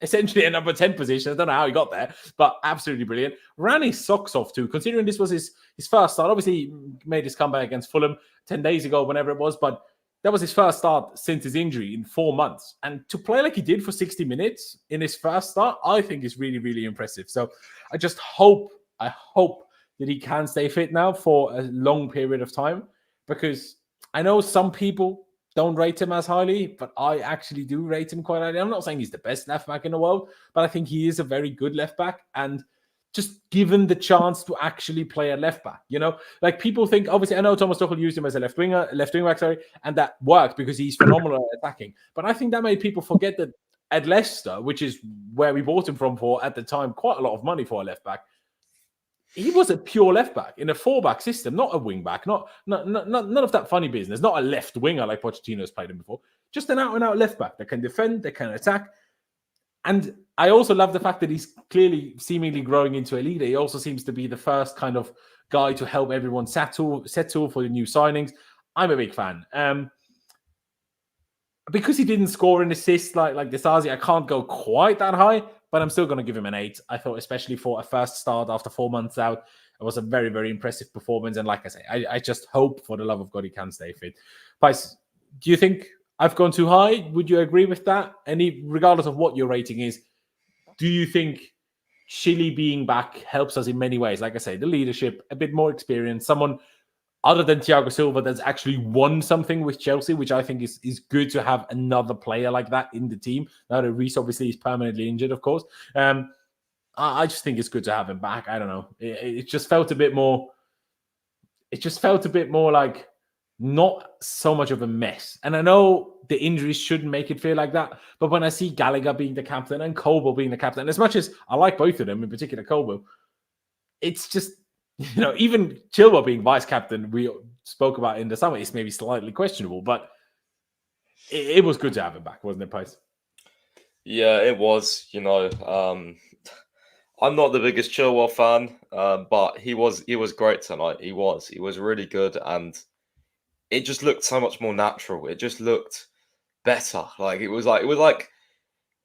essentially a number 10 position. I don't know how he got there, but absolutely brilliant. Ran his socks off too, considering this was his first start. Obviously, he made his comeback against Fulham 10 days ago, whenever it was, but that was his first start since his injury in 4 months. And to play like he did for 60 minutes in his first start, I think is really, really impressive. So I just hope that he can stay fit now for a long period of time, because I know some people don't rate him as highly, but I actually do rate him quite highly. I'm not saying he's the best left back in the world, but I think he is a very good left back. And just given the chance to actually play a left back, you know, people think, obviously, I know Thomas Tuchel used him as a left wing back, and that worked because he's phenomenal at attacking. But I think that made people forget that at Leicester, which is where we bought him from for, at the time, quite a lot of money for a left back, he was a pure left back in a 4-back system, not a wing back, not none of that funny business, not a left winger like Pochettino's played him before, just an out-and-out left back that can defend, that can attack. And I also love the fact that he's clearly seemingly growing into a leader. He also seems to be the first kind of guy to help everyone settle for the new signings. I'm a big fan. Because he didn't score an assist like Disasi, I can't go quite that high, but I'm still going to give him an 8. I thought, especially for a first start after 4 months out, it was a very, very impressive performance. And like I say, I just hope, for the love of God, he can stay fit. Pice, do you think I've gone too high? Would you agree with that? Regardless of what your rating is, do you think Chile being back helps us in many ways. Like I say, the leadership, a bit more experience, someone other than Thiago Silva that's actually won something with Chelsea, which I think is good to have another player like that in the team. Now that Reece obviously is permanently injured, of course. I just think it's good to have him back. I don't know. It just felt a bit more. It just felt a bit more like not so much of a mess. And I know the injuries shouldn't make it feel like that. But when I see Gallagher being the captain and Colwell being the captain, as much as I like both of them, in particular Colwell, it's just, even Chilwell being vice captain, we spoke about in the summer, is maybe slightly questionable. But it was good to have him back, wasn't it, Pice? Yeah, it was. I'm not the biggest Chilwell fan, but he was great tonight. He was really good, and it just looked so much more natural. It just looked better. Like it was like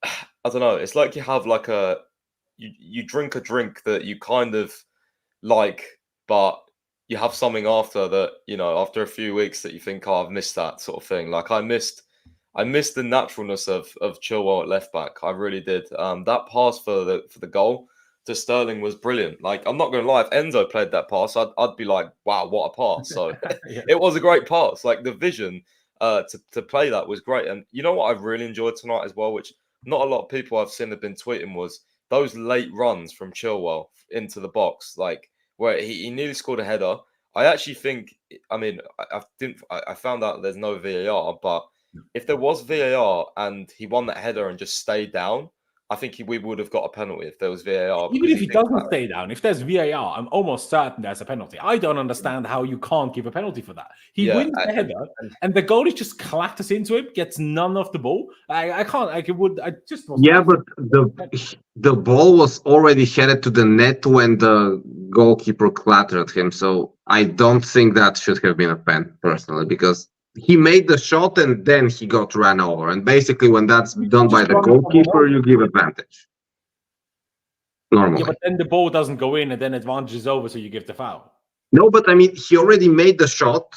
I don't know. It's like you have like you drink a drink that you kind of like, but you have something after that. After a few weeks that you think, oh, I've missed that sort of thing. Like I missed the naturalness of Chilwell at left back. I really did. That pass for the goal to Sterling was brilliant. Like, I'm not going to lie, if Enzo played that pass, I'd be like, wow, what a pass. So Yeah. It was a great pass. Like, the vision to play that was great. And you know what I've really enjoyed tonight as well, which not a lot of people I've seen have been tweeting, was those late runs from Chilwell into the box, like where he nearly scored a header. I actually think, I found out there's no VAR, but if there was VAR and he won that header and just stayed down, I think we would have got a penalty if there was VAR. Even if he doesn't stay down, if there's VAR, I'm almost certain there's a penalty. I don't understand how you can't give a penalty for that. He wins the header, and the goalie just clatters into him, gets none of the ball. I can't. I just. Yeah, but the ball was already headed to the net when the goalkeeper clattered him. So I don't think that should have been a pen, personally, because he made the shot and then he got ran over. And basically, when that's done by the goalkeeper, you give advantage. Normally. Yeah, but then the ball doesn't go in and then advantage is over, so you give the foul. No, but I mean, he already made the shot.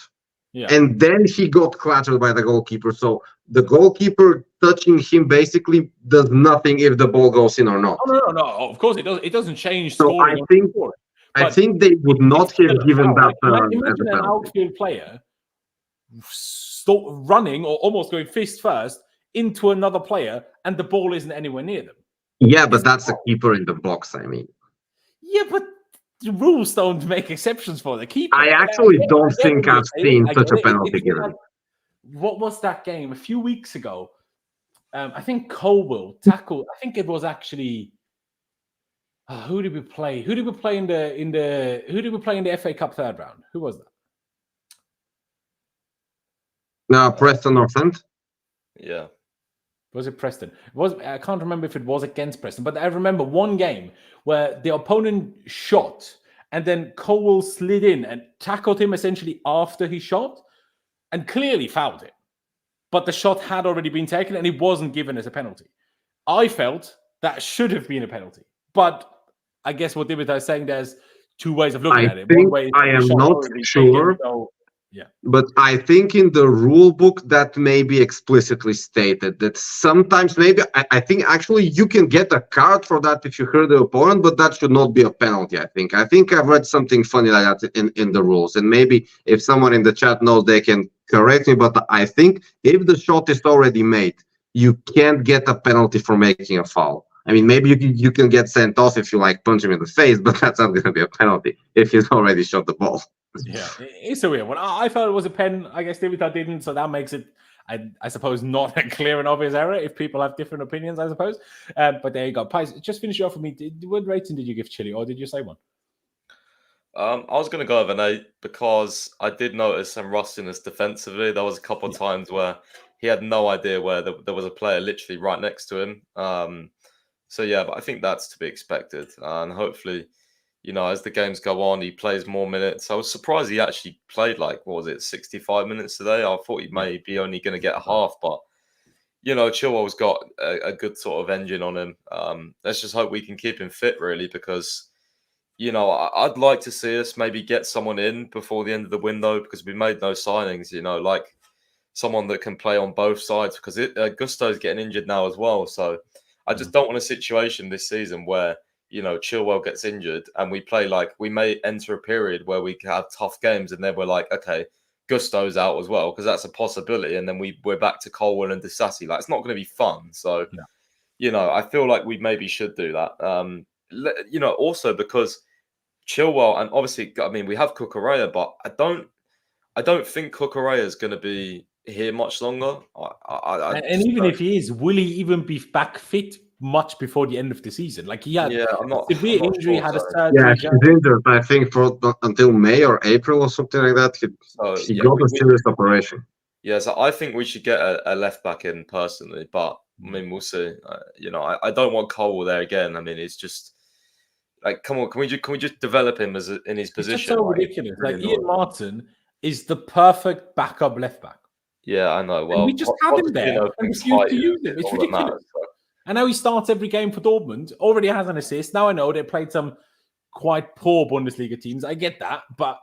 Yeah. And then he got clattered by the goalkeeper. So the goalkeeper touching him basically does nothing if the ball goes in or not. No. Of course, it doesn't. It doesn't change. So I think they would not have given that. Imagine an outfield player running or almost going fist first into another player, and the ball isn't anywhere near them. Yeah, but that's a keeper in the box. I mean. Yeah, but the rules don't make exceptions for the keeper. I actually don't think I've seen such a penalty given. What was that game a few weeks ago? I think Colwell tackled. I think it was actually. Who did we play? Who did we play in the FA Cup third round? Who was that? No, Preston North End. Yeah. Was it Preston? I can't remember if it was against Preston, but I remember one game where the opponent shot and then Colwell slid in and tackled him essentially after he shot and clearly fouled it. But the shot had already been taken and it wasn't given as a penalty. I felt that should have been a penalty. But I guess what Dimitar is saying, there's two ways of looking at it. One way is I am not sure. Yeah. But I think in the rule book that may be explicitly stated that sometimes maybe I think actually you can get a card for that if you hurt the opponent, but that should not be a penalty. I think I've read something funny like that in the rules, and maybe if someone in the chat knows, they can correct me. But I think if the shot is already made, you can't get a penalty for making a foul. I mean, maybe you can get sent off if you punch him in the face, but that's not going to be a penalty if he's already shot the ball. Yeah, it's a weird one. I felt it was a pen. I guess Dimitar didn't, so that makes it, I suppose, not a clear and obvious error if people have different opinions, I suppose. But there you go. Pies, just finish off for me. What rating did you give Chile, or did you say one? I was going to go with an 8 because I did notice some rustiness defensively. There was a couple of times where he had no idea where there was a player literally right next to him. So yeah, but I think that's to be expected, and hopefully, as the games go on, he plays more minutes. I was surprised he actually played 65 minutes today. I thought he may be only going to get a half, but Chilwell's got a good sort of engine on him. Let's just hope we can keep him fit, really, because I'd like to see us maybe get someone in before the end of the window, because we made no signings. Like someone that can play on both sides, because Gusto's getting injured now as well. So I just don't want a situation this season where Chilwell gets injured and we may enter a period where we have tough games and then we're like, okay, Gusto's out as well, because that's a possibility. And then we're back to Colwell and Disasi. Like, it's not going to be fun. So, I feel like we maybe should do that. Also because Chilwell, and obviously, I mean, we have Cucurella, but I don't think Cucurella is going to be here much longer. And even if he is, will he even be back fit much before the end of the season? Like, he had severe injury, had a surgery. Yeah, he's injured, I think, for until May or April or something like that. He got a serious operation. Yeah, so I think we should get a left back in personally, but I mean, we'll see. I don't want Cole there again. I mean, it's just like, come on, can we just develop him in his position? It's so ridiculous. Like, Ian Martin is the perfect backup left back. Yeah, I know. Well, and we just had him there and refused to use him. It's ridiculous. And now he starts every game for Dortmund. Already has an assist. Now I know they played some quite poor Bundesliga teams. I get that, but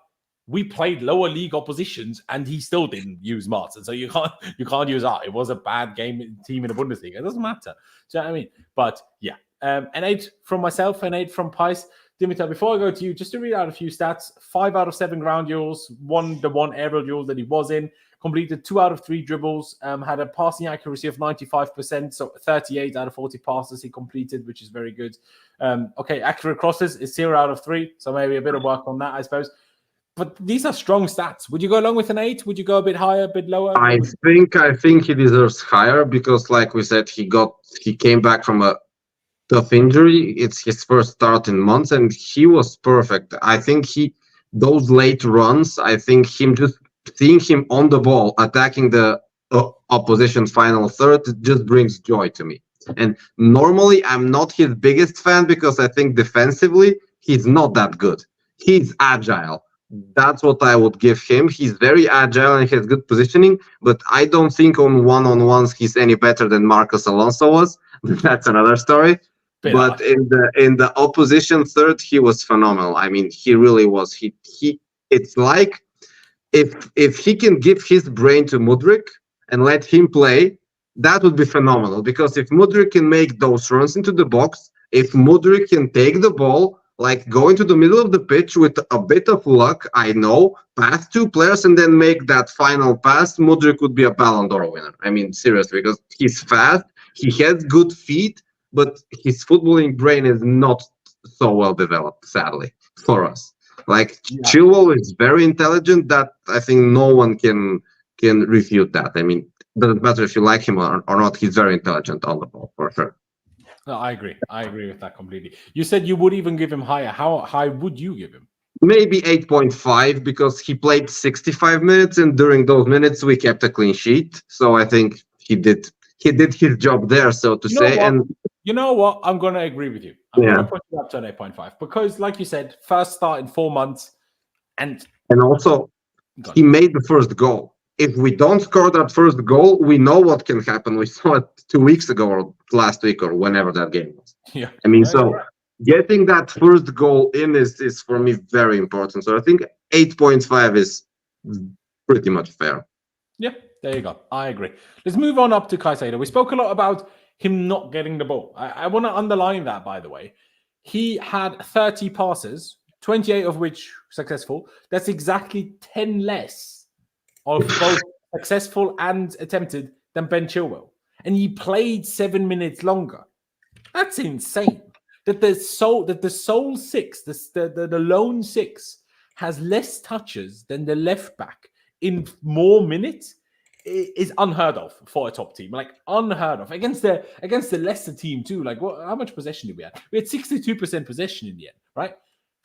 we played lower league oppositions, and he still didn't use Martin. So you can't use that. It was a bad team in the Bundesliga. It doesn't matter. Do you know what I mean? But yeah, an 8 from myself, an 8 from Pice. Dimitar, before I go to you, just to read out a few stats: 5 out of 7 ground duels, one aerial duel that he was in. Completed 2 out of 3 dribbles, had a passing accuracy of 95%, so 38 out of 40 passes he completed, which is very good. Accurate crosses is 0 out of 3, so maybe a bit of work on that, I suppose. But these are strong stats. Would you go along with an 8? Would you go a bit higher, a bit lower? I think he deserves higher because, like we said, he came back from a tough injury. It's his first start in months, and he was perfect. I think those late runs, seeing him on the ball, attacking the opposition final third, just brings joy to me. And normally, I'm not his biggest fan because I think defensively, he's not that good. He's agile. That's what I would give him. He's very agile and has good positioning, but I don't think on one-on-ones he's any better than Marcos Alonso was. That's another story. But in the opposition third, he was phenomenal. I mean, he really was. It's like, if he can give his brain to Mudryk and let him play, that would be phenomenal. Because if Mudryk can make those runs into the box, if Mudryk can take the ball, like go into the middle of the pitch with a bit of luck, pass 2 players and then make that final pass, Mudryk would be a Ballon d'Or winner. I mean, seriously, because he's fast, he has good feet, but his footballing brain is not so well developed, sadly, for us. Like, Chilwell is very intelligent. That I think no one can refute that. I mean, it doesn't matter if you like him or not. He's very intelligent on the ball, for sure. No, I agree. I agree with that completely. You said you would even give him higher. How high would you give him? Maybe 8.5 because he played 65 minutes, and during those minutes we kept a clean sheet. So I think he did his job there, so to say. And you know what? I'm going to agree with you. I'm going to put you up to an 8.5 because, like you said, first start in 4 months, and also he made the first goal. If we don't score that first goal, we know what can happen. We saw it 2 weeks ago or last week or whenever that game was. Yeah, I mean, getting that first goal in is for me very important. So I think 8.5 is pretty much fair. Yeah, there you go. I agree. Let's move on up to Caicedo. We spoke a lot about him not getting the ball. I want to underline that, by the way. He had 30 passes, 28 of which successful. That's exactly 10 less of both successful and attempted than Ben Chilwell. And he played 7 minutes longer. That's insane. That the sole 6, the lone 6, has less touches than the left back in more minutes is unheard of for a top team. Like, unheard of. Against the Leicester team too. Like, how much possession did we have? We had 62% possession in the end, right?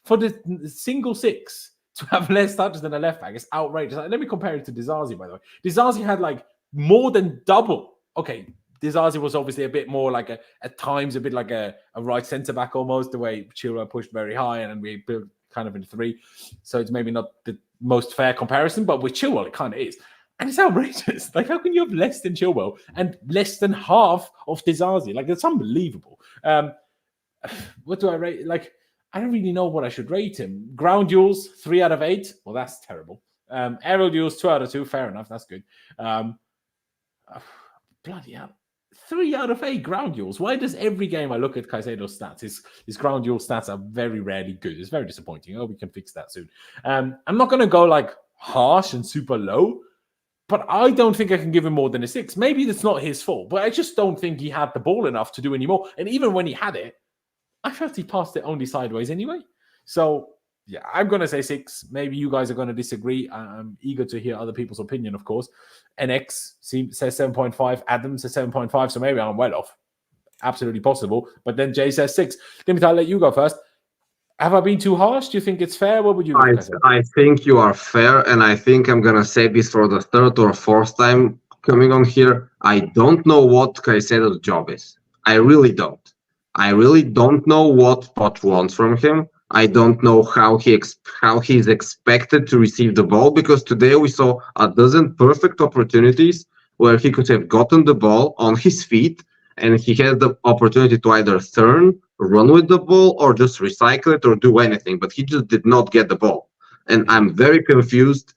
For the single 6 to have less touches than a left back is outrageous. Let me compare it to Disasi, by the way. Disasi had like more than double. Okay, Disasi was obviously a bit more like at times a bit like a right centre back almost, the way Chilwell pushed very high and we built kind of in 3. So it's maybe not the most fair comparison, but with Chilwell it kind of is. And it's outrageous. Like, how can you have less than Chilwell and less than half of Disasi? Like, it's unbelievable. What do I rate? Like, I don't really know what I should rate him. Ground duels, 3 out of 8. Well, that's terrible. Aerial duels, 2 out of 2. Fair enough. That's good. Bloody hell. 3 out of 8 ground duels. Why does every game I look at Caicedo's stats, his ground duel stats are very rarely good. It's very disappointing. We can fix that soon. I'm not going to go like harsh and super low, but I don't think I can give him more than a 6. Maybe that's not his fault, but I just don't think he had the ball enough to do any more. And even when he had it, I felt he passed it only sideways anyway. So, yeah, I'm going to say 6. Maybe you guys are going to disagree. I'm eager to hear other people's opinion, of course. NX says 7.5. Adam says 7.5. So maybe I'm well off. Absolutely possible. But then Jay says 6. Dimitar, I'll let you go first. Have I been too harsh? Do you think it's fair? What would you think? I think you are fair. And I think I'm going to say this for the 3rd or 4th time coming on here. I don't know what Caicedo's job is. I really don't. I really don't know what Poch wants from him. I don't know how he's expected to receive the ball, because today we saw a dozen perfect opportunities where he could have gotten the ball on his feet, and he had the opportunity to either turn, run with the ball, or just recycle it or do anything, but he just did not get the ball. And I'm very confused.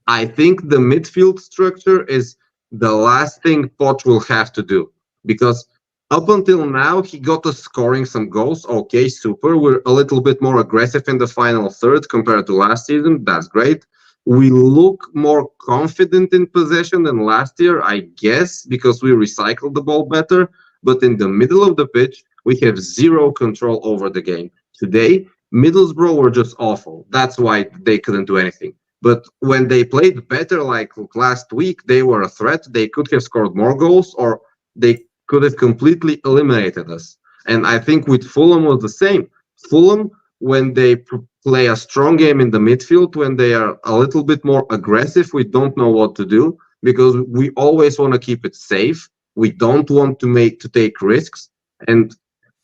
I think the midfield structure is the last thing Poch will have to do, because up until now, he got us scoring some goals. Okay, super. We're a little bit more aggressive in the final third compared to last season. That's great. We look more confident in possession than last year, I guess, because we recycled the ball better. But in the middle of the pitch, we have zero control over the game. Today, Middlesbrough were just awful. That's why they couldn't do anything. But when they played better, like last week, they were a threat. They could have scored more goals, or they could have completely eliminated us. And I think with Fulham was the same. Fulham, when they play a strong game in the midfield, when they are a little bit more aggressive, we don't know what to do, because we always want to keep it safe. We don't want to take risks. And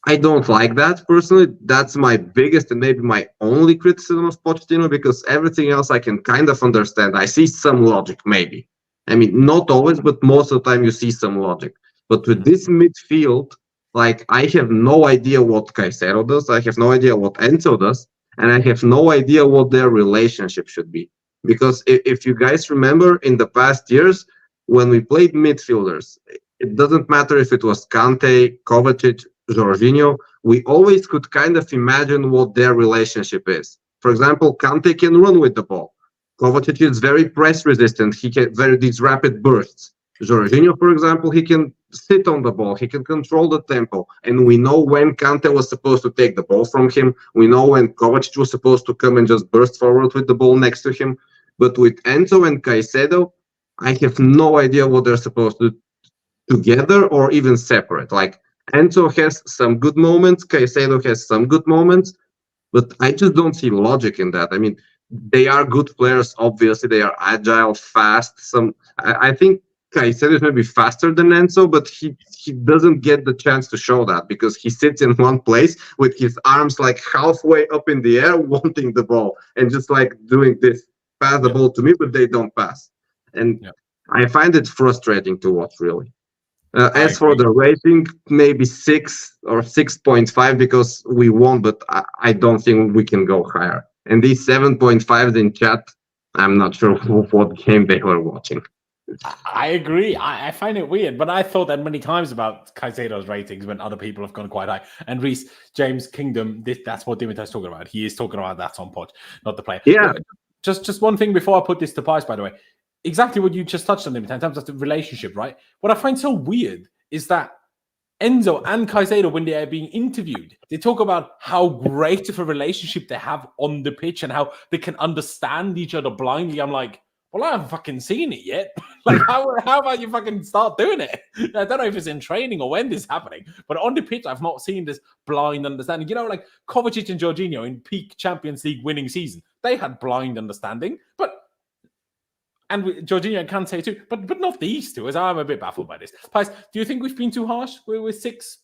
I don't like that personally. That's my biggest and maybe my only criticism of Pochettino, because everything else I can kind of understand. I see some logic, maybe. I mean, not always, but most of the time you see some logic. But with this midfield, like, I have no idea what Caicedo does. I have no idea what Enzo does. And I have no idea what their relationship should be. Because if you guys remember, in the past years, when we played midfielders, it doesn't matter if it was Kante, Kovacic, Jorginho, we always could kind of imagine what their relationship is. For example, Kante can run with the ball. Kovacic is very press resistant. He can these rapid bursts. Jorginho, for example, he can sit on the ball. He can control the tempo. And we know when Kante was supposed to take the ball from him. We know when Kovacic was supposed to come and just burst forward with the ball next to him. But with Enzo and Caicedo, I have no idea what they're supposed to do together or even separate. Like, Enzo has some good moments. Caicedo has some good moments. But I just don't see logic in that. I mean, they are good players, obviously. They are agile, fast. I think Caicedo is maybe faster than Enzo, but he doesn't get the chance to show that, because he sits in one place with his arms like halfway up in the air wanting the ball and just like doing this, pass the ball to me, but they don't pass. And I find it frustrating to watch, really. As for the rating, maybe 6 or 6.5 because we won, but I don't think we can go higher. And these 7.5s in chat, I'm not sure what game they were watching. I agree. I find it weird, but I thought that many times about Caicedo's ratings when other people have gone quite high. And Reese, James Kingdom, that's what Dimitar's talking about. He is talking about that on pod, not the player. Yeah. Just one thing before I put this to Pies, by the way. Exactly what you just touched on, Dimitar, in terms of the relationship, right? What I find so weird is that Enzo and Caicedo, when they are being interviewed, they talk about how great of a relationship they have on the pitch and how they can understand each other blindly. I'm like, well, I haven't fucking seen it yet. Like, how about you fucking start doing it? I don't know if it's in training or when this is happening, but on the pitch, I've not seen this blind understanding. You know, like Kovacic and Jorginho in peak Champions League winning season, they had blind understanding, and Jorginho and Kante too, but not these two, as I'm a bit baffled by this. Pies, do you think we've been too harsh? We're with 6,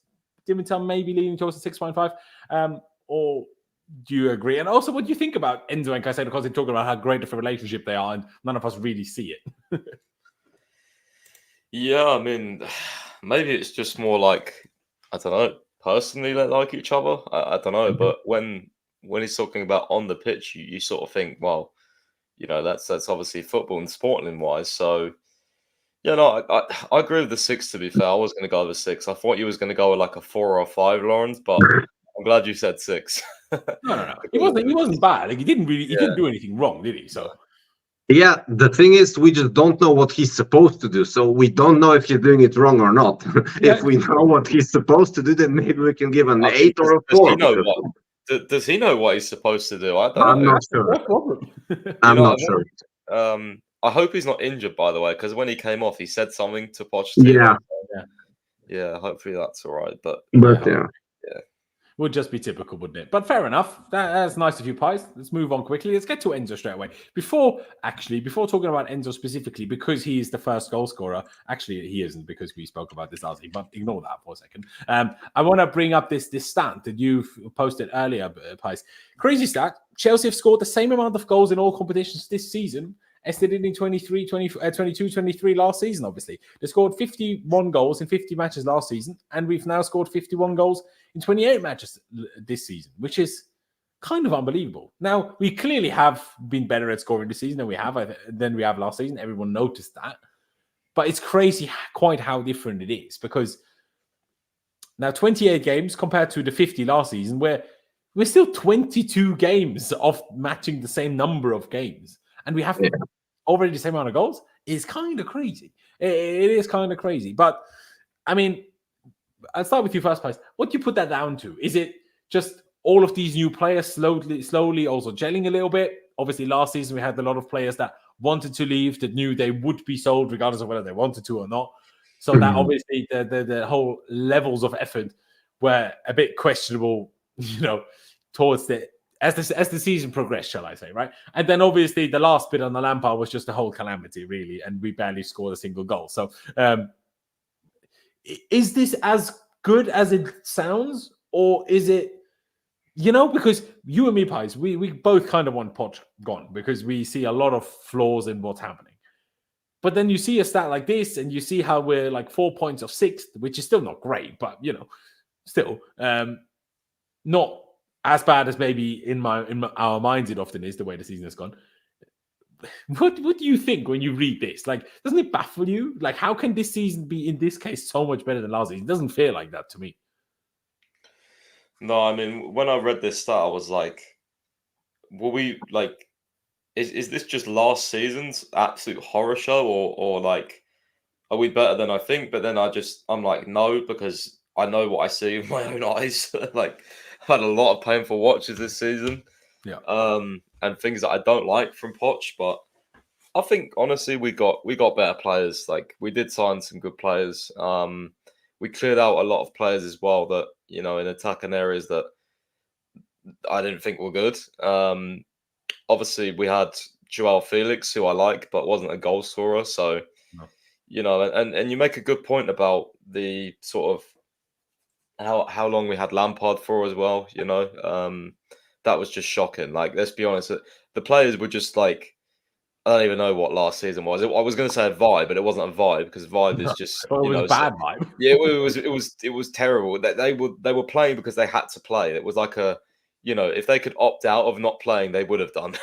Dimitar maybe leaning towards the 6.5, or do you agree? And also, what do you think about Enzo and Caicedo? Because they talk about how great of a relationship they are, and none of us really see it. Yeah, I mean, maybe it's just more like, I don't know, personally they like each other. I don't know, but when he's talking about on the pitch, you sort of think, well, you know, that's obviously football and sporting wise. So, Yeah, no, I agree with the 6, to be fair. I was going to go with a 6. I thought you was going to go with like a 4 or a 5, Laurenz, but I'm glad you said 6. No. He wasn't bad. Like he didn't do anything wrong, did he? So Yeah, the thing is, we just don't know what he's supposed to do. So we don't know if he's doing it wrong or not. Yeah. If we know what he's supposed to do, then maybe we can give an I mean, 8 or a does 4. he know does he know what he's supposed to do? I don't I'm know. not sure. no problem. I'm know not what I sure. I hope he's not injured, by the way, because when he came off, he said something to Pochettino. Yeah, hopefully that's all right. But yeah. Would just be typical, wouldn't it? But fair enough. That's nice of you, Pies. Let's move on quickly. Let's get to Enzo straight away. Before talking about Enzo specifically, because he is the first goal scorer. Actually, he isn't, because we spoke about this last week, but ignore that for a second. I want to bring up this stat that you've posted earlier, Pies. Crazy stat. Chelsea have scored the same amount of goals in all competitions this season as they did in 22-23 last season, obviously. They scored 51 goals in 50 matches last season, and we've now scored 51 goals in 28 matches this season, which is kind of unbelievable. Now, we clearly have been better at scoring this season than we have last season. Everyone noticed that. But it's crazy quite how different it is, because now 28 games compared to the 50 last season, where we're still 22 games off matching the same number of games. And we have already the same amount of goals. It's kind of crazy. It is kind of crazy. But, I mean, I'll start with you first, Pies. What do you put that down to? Is it just all of these new players slowly also gelling a little bit? Obviously, last season we had a lot of players that wanted to leave, that knew they would be sold regardless of whether they wanted to or not. So that obviously the whole levels of effort were a bit questionable, towards as the season progressed, shall I say, right? And then obviously the last bit on the Lampard was just a whole calamity, really, and we barely scored a single goal. So is this as good as it sounds, or is it, because you and me, Pies, we both kind of want Poch gone, because we see a lot of flaws in what's happening. But then you see a stat like this, and you see how we're like 4 points of 6th, which is still not great, but still not as bad as maybe in our minds it often is, the way the season has gone. What do you think when you read this? Like, doesn't it baffle you? Like, how can this season be, in this case, so much better than last season? It doesn't feel like that to me. No, I mean, when I read this stat, I was like, were we like, is this just last season's absolute horror show, or like, are we better than I think? But then I'm like, no, because I know what I see with my own eyes. Like, I've had a lot of painful watches this season. Yeah. And things that I don't like from Poch, but I think honestly we got better players. Like, we did sign some good players. We cleared out a lot of players as well that, in attacking areas that I didn't think were good. Obviously we had Joao Felix, who I like, but wasn't a goal scorer. So, no. And you make a good point about the sort of how long we had Lampard for as well. That was just shocking. Like, let's be honest, the players were just like, I don't even know what last season was. I was going to say a vibe, but it wasn't a vibe, because vibe is just it was a bad vibe. Yeah, it was terrible. They were playing because they had to play. It was like if they could opt out of not playing, they would have done.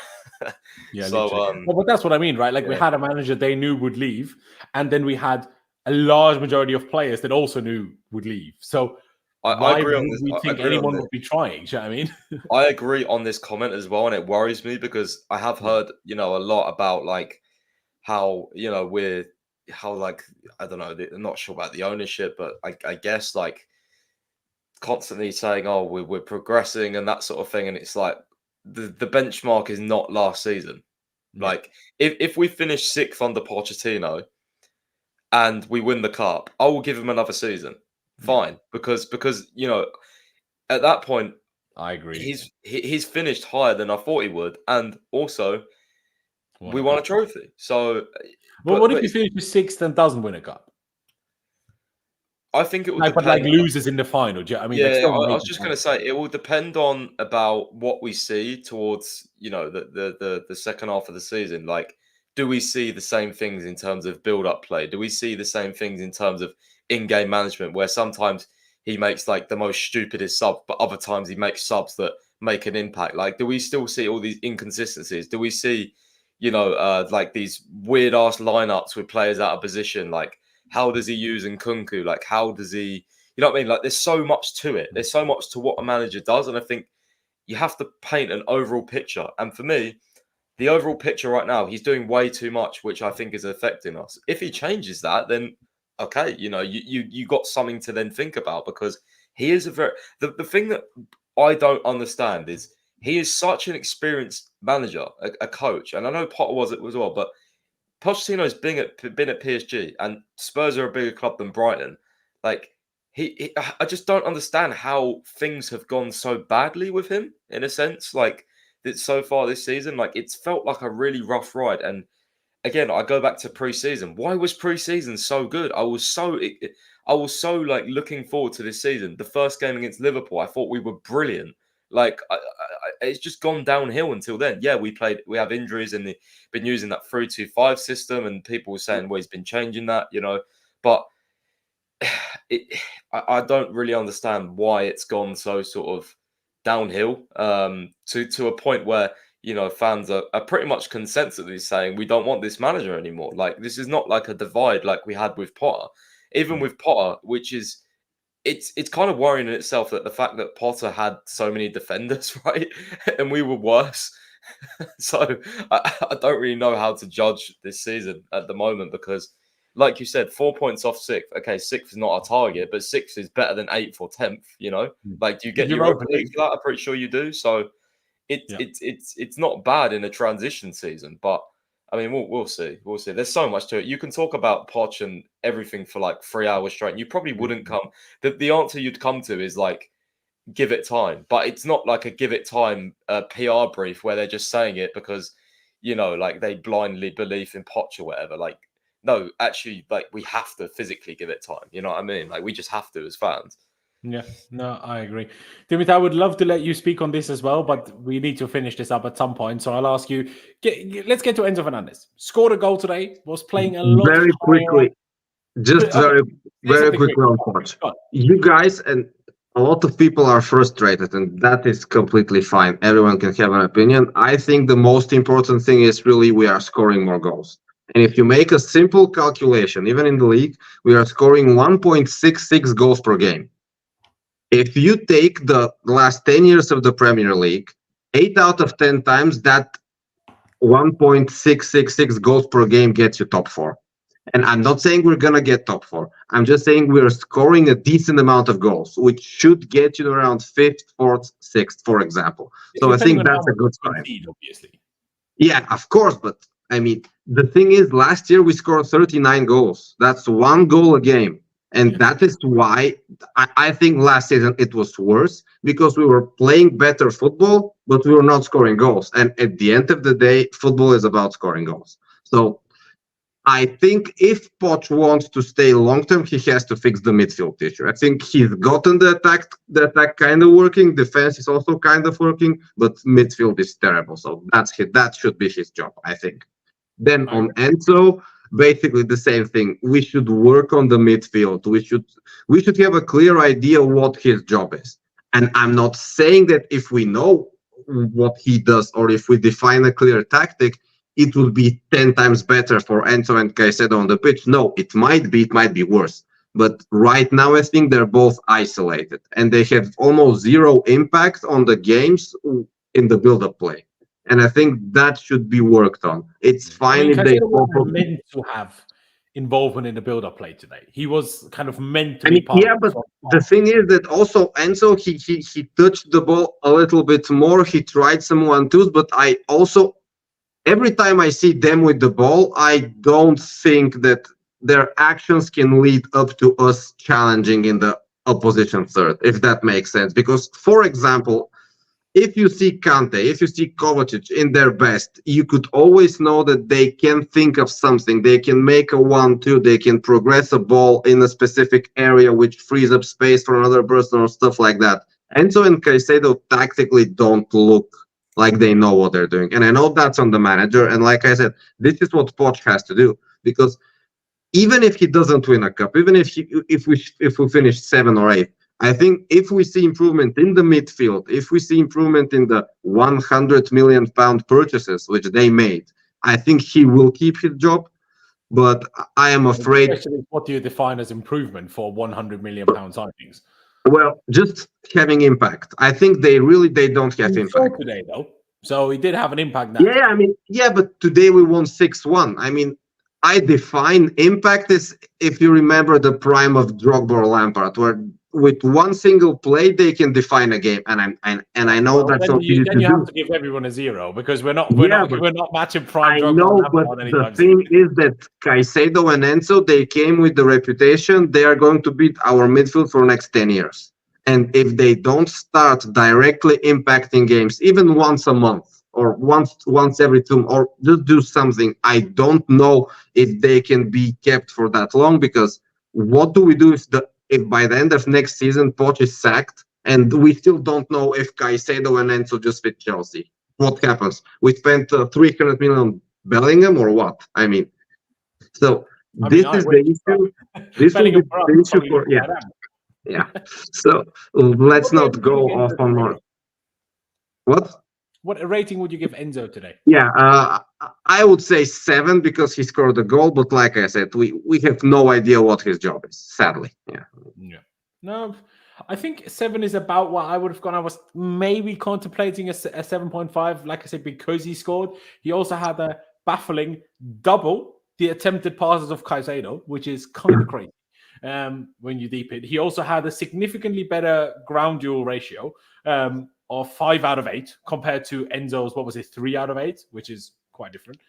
Yeah, so but that's what I mean, right? Like, we had a manager they knew would leave, and then we had a large majority of players that also knew would leave. So I agree on this. We think anyone would be trying. Do you know what I mean? I agree on this comment as well, and it worries me because I have heard, a lot about like how like, I don't know, I'm not sure about the ownership, but I guess like constantly saying, oh, we're progressing and that sort of thing, and it's like the benchmark is not last season. Yeah. Like, if we finish 6th under Pochettino and we win the cup, I will give him another season. Fine, because at that point, I agree. He's finished higher than I thought he would, and also we won a trophy. So, what if he finishes 6th and doesn't win a cup? I think it would depend. But loses in the final. Do you know what I mean? Yeah, I was just going to say it will depend on about what we see towards the second half of the season. Like, do we see the same things in terms of build-up play? Do we see the same things in terms of in-game management, where sometimes he makes like the most stupidest sub, but other times he makes subs that make an impact? Like, do we still see all these inconsistencies? Do we see, like these weird ass lineups with players out of position. Like, how does he use Nkunku? Like, how does he, you know what I mean? Like, there's so much to it. There's so much to what a manager does. And I think you have to paint an overall picture. And for me, the overall picture right now, he's doing way too much, which I think is affecting us. If he changes that, then okay, you got something to then think about, because he is the thing that I don't understand is he is such an experienced manager, a coach, and I know Potter was it as well, but Pochettino's been at PSG, and Spurs are a bigger club than Brighton. Like, I just don't understand how things have gone so badly with him, in a sense. Like, that so far this season, like, it's felt like a really rough ride. And again, I go back to pre-season. Why was pre-season so good? I was so like looking forward to this season. The first game against Liverpool, I thought we were brilliant. Like, it's just gone downhill until then. Yeah, we have injuries, and been using that 3-2-5 system, and people were saying, well, he's been changing that, but I don't really understand why it's gone so sort of downhill to a point where fans are pretty much consensively saying we don't want this manager anymore. Like, this is not like a divide like we had with Potter. Even with Potter, which is it's kind of worrying in itself, that the fact that Potter had so many defenders, right, and we were worse. So I don't really know how to judge this season at the moment, because, like you said, 4 points off sixth. Okay, sixth is not our target, but sixth is better than 8th or 10th. Like, do you get Europa League for that? I'm pretty sure you do. So it's not bad in a transition season, but I mean, we'll see. We'll see. There's so much to it. You can talk about Poch and everything for like 3 hours straight, and you probably wouldn't come. The answer you'd come to is like, give it time. But it's not like a give it time PR brief where they're just saying it because, like they blindly believe in Poch or whatever. Like, no, actually, like, we have to physically give it time. You know what I mean? Like, we just have to as fans. Yeah, no, I agree. Dimit, I would love to let you speak on this as well, but we need to finish this up at some point. So I'll ask you, let's get to Enzo Fernandez. Scored a goal today, was playing a lot very quickly. Just very quick one, Coach. You guys and a lot of people are frustrated, and that is completely fine. Everyone can have an opinion. I think the most important thing is really we are scoring more goals. And if you make a simple calculation, even in the league, we are scoring 1.66 goals per game. If you take the last 10 years of the Premier League, 8 out of 10 times that 1.666 goals per game gets you top 4. And I'm not saying we're going to get top 4. I'm just saying we're scoring a decent amount of goals, which should get you around 5th, 4th, 6th, for example. So I think that's a good sign. Obviously. Yeah, of course. But I mean, the thing is, last year we scored 39 goals. That's 1 goal a game. And that is why I think last season it was worse, because we were playing better football, but we were not scoring goals. And at the end of the day, football is about scoring goals. So I think if Poch wants to stay long-term, he has to fix the midfield issue. I think he's gotten the attack kind of working. Defense is also kind of working, but midfield is terrible. So that should be his job, I think. Then on Enzo, basically the same thing. We should work on the midfield. We should have a clear idea what his job is. And I'm not saying that if we know what he does, or if we define a clear tactic, it will be 10 times better for Enzo and Caicedo on the pitch. No, it might be worse. But right now, I think they're both isolated, and they have almost zero impact on the games in the build-up play. And I think that should be worked on. It's fine if they meant to have involvement in the build-up play today. He was kind of meant to be part. Yeah, but the thing is that also Enzo, he touched the ball a little bit more. He tried some 1-2s, but I also, every time I see them with the ball, I don't think that their actions can lead up to us challenging in the opposition third, if that makes sense. Because, for example, if you see Kante, if you see Kovacic in their best, you could always know that they can think of something. They can make a 1-2. They can progress a ball in a specific area, which frees up space for another person or stuff like that. Enzo and Caicedo tactically don't look like they know what they're doing. And I know that's on the manager. And like I said, this is what Poch has to do. Because even if he doesn't win a cup, even if we finish 7th or 8th, I think if we see improvement in the midfield, if we see improvement in the £100 million purchases which they made, I think he will keep his job, but I am afraid. What do you define as improvement for £100 million signings? Well, just having impact. I think they don't have He impact scored today, though, so he did have an impact now. Yeah, I mean, but today we won 6-1. I mean, I define impact as, if you remember the prime of Drogba or Lampard, where with one single play they can define a game, and I know that's then not easy then to you do. have to give everyone a 0 because we're not matching prime I Drogba know, or but Lampard the anytime thing soon. is that Caicedo and Enzo, they came with the reputation they are going to beat our midfield for the next 10 years. And if they don't start directly impacting games, even once a month or once every 2, or just do something, I don't know if they can be kept for that long. Because what do we do if by the end of next season Poch is sacked and we still don't know if Caicedo and Enzo just fit Chelsea? What happens? We spent 300 million on Bellingham or what? I mean, so this is the issue. This will be the issue for yeah. So let's not go off on more. What? What rating would you give Enzo today? Yeah, I would say 7 because he scored a goal. But like I said, we have no idea what his job is. Sadly, yeah. No, I think 7 is about what I would have gone. I was maybe contemplating a 7.5. Like I said, because he scored. He also had a baffling double the attempted passes of Caicedo, which is kind of crazy. When you deep it, he also had a significantly better ground duel ratio of 5 out of 8 compared to Enzo's, 3 out of 8, which is quite different.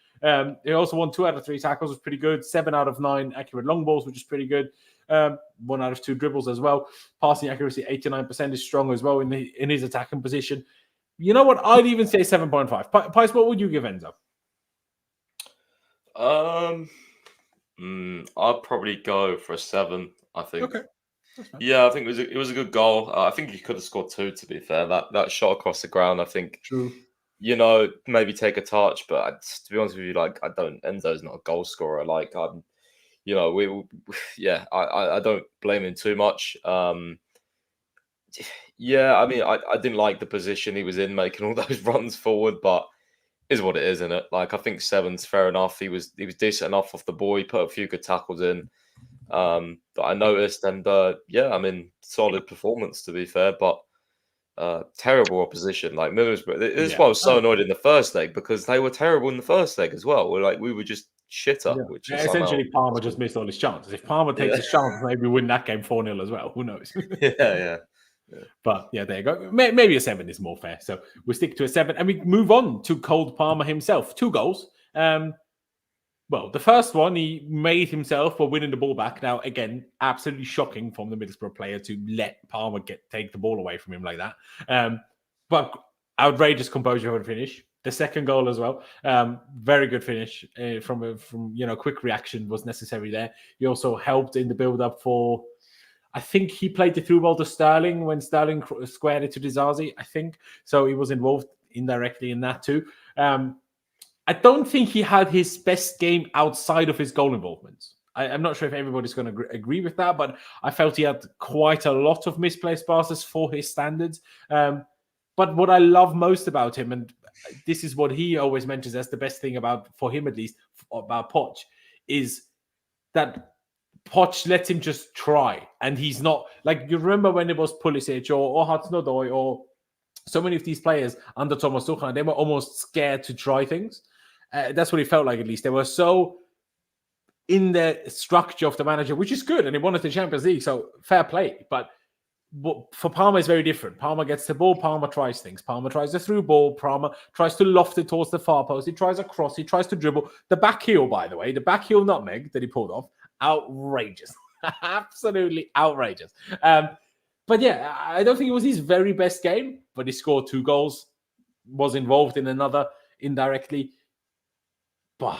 He also won 2 out of 3 tackles, was pretty good. 7 out of 9 accurate long balls, which is pretty good. 1 out of 2 dribbles as well. Passing accuracy 89% is strong as well in his attacking position. You know what? I'd even say 7.5. Pice, what would you give Enzo? I'd probably go for a 7. I think. Okay. Yeah, I think it was a good goal. I think he could have scored 2. To be fair, that shot across the ground, I think. True. Maybe take a touch, but to be honest with you, Enzo's not a goal scorer. I don't blame him too much. Yeah, I mean, I didn't like the position he was in, making all those runs forward, but is what it is, isn't it? I think 7's fair enough. He was decent enough off the ball. He put a few good tackles in that I noticed, and solid performance to be fair, but terrible opposition. Like Middlesbrough, this is why I was so annoyed in the first leg, because they were terrible in the first leg as well. We were just shitter. Yeah. Which is essentially Palmer just missed all his chances. If Palmer takes his chance, maybe win that game 4-0 as well. Who knows? Yeah. But yeah, there you go. Maybe a 7 is more fair. So we stick to a 7 and we move on to Cold Palmer himself. 2 goals. Well, the first one he made himself for winning the ball back. Now, again, absolutely shocking from the Middlesbrough player to let Palmer take the ball away from him like that. But outrageous composure for the finish. The second goal as well. Very good finish from quick reaction was necessary there. He also helped in the build-up for, I think he played the through ball to Sterling when Sterling squared it to Disasi, I think. So he was involved indirectly in that too. I don't think he had his best game outside of his goal involvements. I'm not sure if everybody's going to agree with that, but I felt he had quite a lot of misplaced passes for his standards. But what I love most about him, and this is what he always mentions as the best thing for him at least, about Poch, is that Poch lets him just try. And he's not, like, you remember when it was Pulisic or Hudson-Odoi or so many of these players under Thomas Tuchel, they were almost scared to try things. That's what it felt like, at least. They were so in the structure of the manager, which is good, and he won the Champions League, so fair play. But for Palmer, it's very different. Palmer gets the ball, Palmer tries things. Palmer tries the through ball, Palmer tries to loft it towards the far post, he tries a cross, he tries to dribble. The back heel, by the way, the back heel nutmeg that he pulled off, outrageous. Absolutely outrageous. But yeah, I don't think it was his very best game, but he scored 2 goals, was involved in another indirectly. But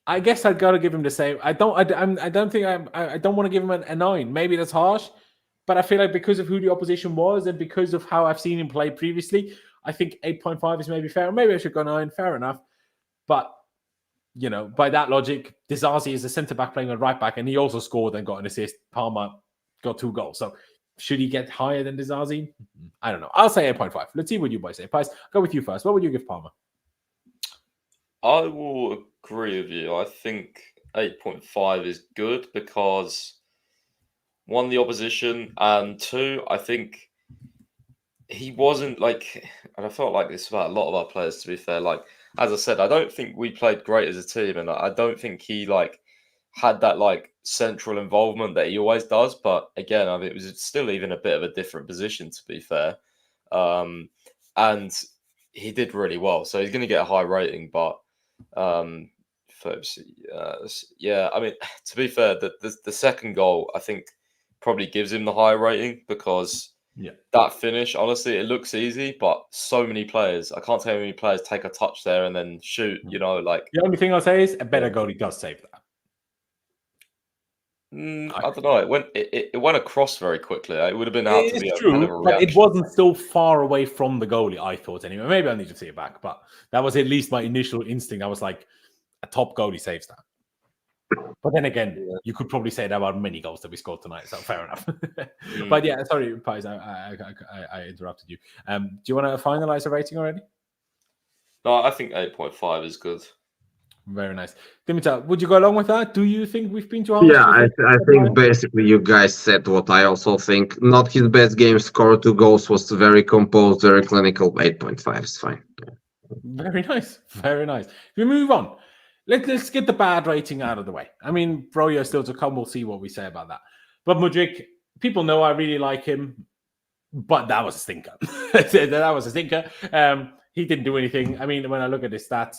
I guess I'd gotta give him the same. I don't want to give him a 9. Maybe that's harsh, but I feel like because of who the opposition was and because of how I've seen him play previously, I think 8.5 is maybe fair. Maybe I should go 9. Fair enough. But by that logic, Disasi is a centre back playing a right back, and he also scored and got an assist. Palmer got 2 goals. So should he get higher than Disasi? I don't know. I'll say 8.5. Let's see what you boys say. Pice, go with you first. What would you give Palmer? I will agree with you. I think 8.5 is good because, one, the opposition, and two, I think he wasn't like, and I felt like this about a lot of our players, to be fair. Like, as I said, I don't think we played great as a team, and I don't think he like had that like central involvement that he always does. But again, I mean, it was still even a bit of a different position, to be fair. And he did really well, so he's going to get a high rating. But yeah, I mean, to be fair, the second goal I think probably gives him the high rating because that finish, honestly, it looks easy, but so many players, I can't tell you how many players take a touch there and then shoot. You know, like the only thing I'll say is a better goalie does save that. I don't know. It went across very quickly. It would have been hard to be true, a reaction. but it wasn't still far away from the goalie, I thought anyway. Maybe I need to see it back, but that was at least my initial instinct. I was like, a top goalie saves that. But then again, you could probably say that about many goals that we scored tonight, so fair enough. But yeah, sorry, Pies, I interrupted you. Do you want to finalize a rating already? No, I think 8.5 is good. Very nice. Dimitar, would you go along with that? Do you think we've been too harsh? Yeah, I think basically you guys said what I also think. Not his best game, scored 2 goals, was very composed, very clinical. 8.5 is fine. Very nice. Very nice. If we move on, let's get the bad rating out of the way. I mean, Broja still to come. We'll see what we say about that. But Mudryk, people know I really like him, but that was a stinker. That was a stinker. He didn't do anything. I mean, when I look at his stats,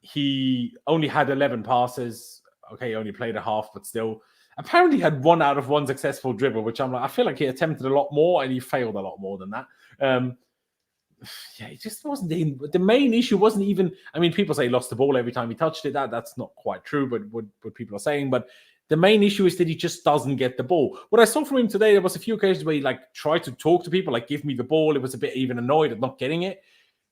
he only had 11 passes. Okay, he only played a half, but still. Apparently had 1 out of 1 successful dribble, which I'm like, I feel like he attempted a lot more and he failed a lot more than that. Yeah, it just wasn't the main issue. Wasn't even. I mean, people say he lost the ball every time he touched it. That's not quite true, but what people are saying. But the main issue is that he just doesn't get the ball. What I saw from him today, there was a few occasions where he like tried to talk to people, like give me the ball. It was a bit even annoyed at not getting it.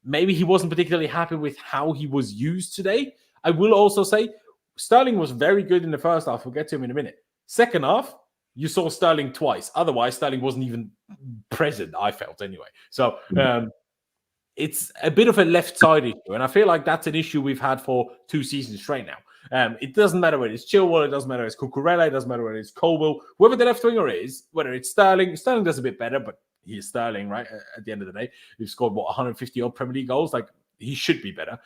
Maybe he wasn't particularly happy with how he was used today. I will also say Sterling was very good in the first half. We'll get to him in a minute. Second half, you saw Sterling twice. Otherwise, Sterling wasn't even present, I felt anyway. So it's a bit of a left side issue. And I feel like that's an issue we've had for 2 seasons straight now. It doesn't matter whether it's Chilwell, it doesn't matter whether it's Cucurella, it doesn't matter whether it's Colwell, whoever the left winger is, whether it's Sterling. Sterling does a bit better, but he is Sterling, right? At the end of the day, he's scored 150 odd Premier League goals. Like he should be better.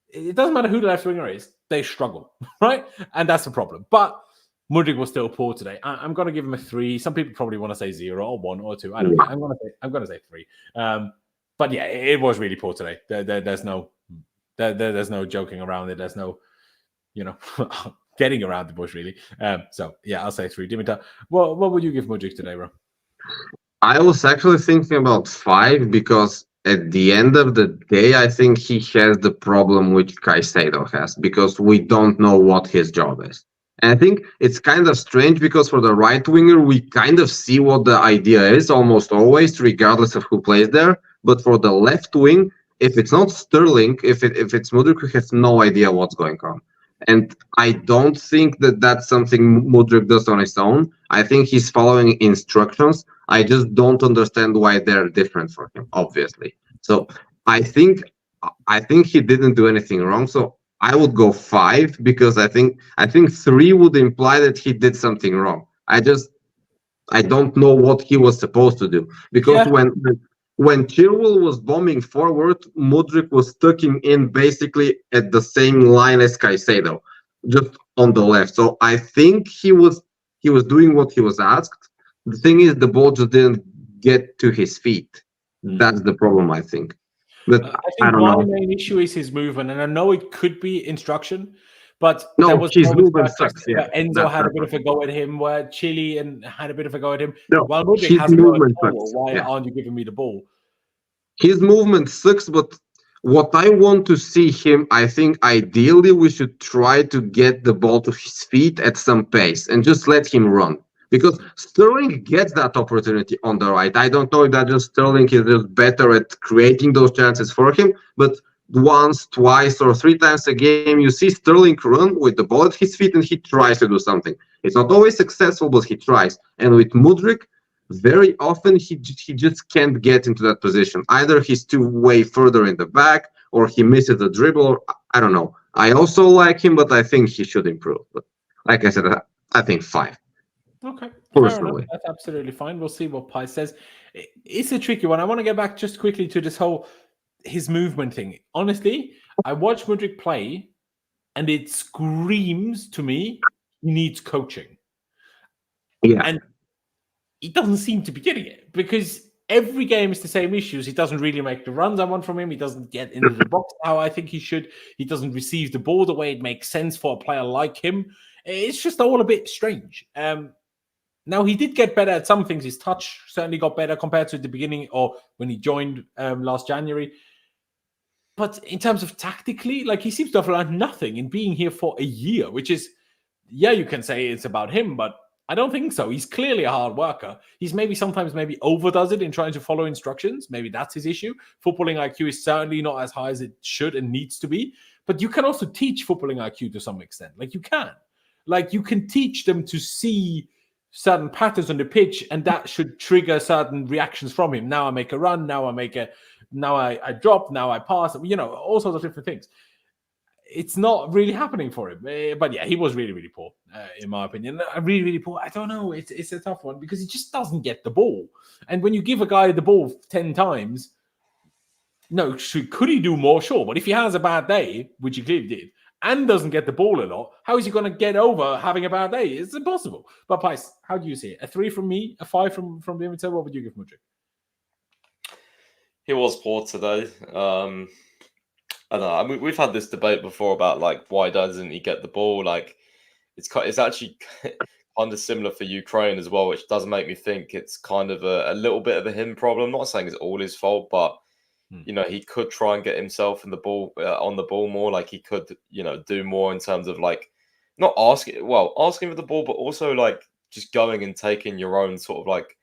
It doesn't matter who the left winger is; they struggle, right? And that's the problem. But Mudryk was still poor today. I'm going to give him a 3. Some people probably want to say 0 or 1 or 2. I don't know. I'm going to say 3. But yeah, it was really poor today. There's no joking around it. There's no, getting around the bush really. So yeah, I'll say 3. Dimitar, what would you give Mudryk today, bro? I was actually thinking about 5 because at the end of the day, I think he has the problem which Caicedo has because we don't know what his job is. And I think it's kind of strange because for the right winger, we kind of see what the idea is almost always, regardless of who plays there. But for the left wing, if it's not Sterling, if it's Mudryk, we have no idea what's going on. And I don't think that that's something Mudryk does on his own. I think he's following instructions. I just don't understand why they're different for him, obviously. So I think he didn't do anything wrong. So I would go 5 because I think 3 would imply that he did something wrong. I don't know what he was supposed to do because when Chilwell was bombing forward, Mudryk was tucking in basically at the same line as Caicedo, just on the left. So I think he was doing what he was asked. The thing is, the ball just didn't get to his feet. That's the problem, I think. But I don't know. One main issue is his movement, and I know it could be instruction, but no, his movement sucks. Yeah, Enzo had a bit of a go at him, where Chile and had a bit of a go at him. No, while Mudryk his has movement sucks. Why aren't you giving me the ball? His movement sucks, but what I want to see him, I think ideally we should try to get the ball to his feet at some pace and just let him run. Because Sterling gets that opportunity on the right. I don't know if that just Sterling is just better at creating those chances for him, but once, twice, or 3 times a game, you see Sterling run with the ball at his feet and he tries to do something. It's not always successful, but he tries. And with Mudryk, very often he just can't get into that position. Either he's too way further in the back, or he misses a dribble. Or, I don't know. I also like him, but I think he should improve. But like I said, I think 5. Okay, Personally. fair enough. That's absolutely fine. We'll see what Pi says. It's a tricky one. I want to get back just quickly to this whole his movement thing. Honestly, I watched Mudryk play, and it screams to me he needs coaching. Yeah. And he doesn't seem to be getting it because every game is the same issues. He doesn't really make the runs I want from him. He doesn't get into the box how I think he should. He doesn't receive the ball the way it makes sense for a player like him. It's just all a bit strange. Now, he did get better at some things. His touch certainly got better compared to the beginning or when he joined last January. But in terms of tactically, like he seems to have learned nothing in being here for a year, which is, yeah, you can say it's about him, but I don't think so. He's clearly a hard worker. He's sometimes overdoes it in trying to follow instructions. Maybe that's his issue. Footballing IQ is certainly not as high as it should and needs to be. But you can also teach footballing IQ to some extent. Like you can teach them to see certain patterns on the pitch, and that should trigger certain reactions from him. Now I make a run. Now I drop. Now I pass. All sorts of different things. It's not really happening for him. But yeah, he was really, really poor, in my opinion. Really, really poor. I don't know. It's a tough one because he just doesn't get the ball. And when you give a guy the ball 10 times, could he do more? Sure. But if he has a bad day, which he clearly did, and doesn't get the ball a lot, how is he going to get over having a bad day? It's impossible. But Pice, how do you see it? A 3 from me, a 5 from the Invitor? What would you give Mudryk? He was poor today. I don't know. I mean, we've had this debate before about like why doesn't he get the ball? Like it's actually kind of similar for Ukraine as well, which does make me think it's kind of a little bit of a him problem. I'm not saying it's all his fault, but he could try and get himself in the ball on the ball more. Like he could, do more in terms of like not asking for the ball, but also like just going and taking your own sort of like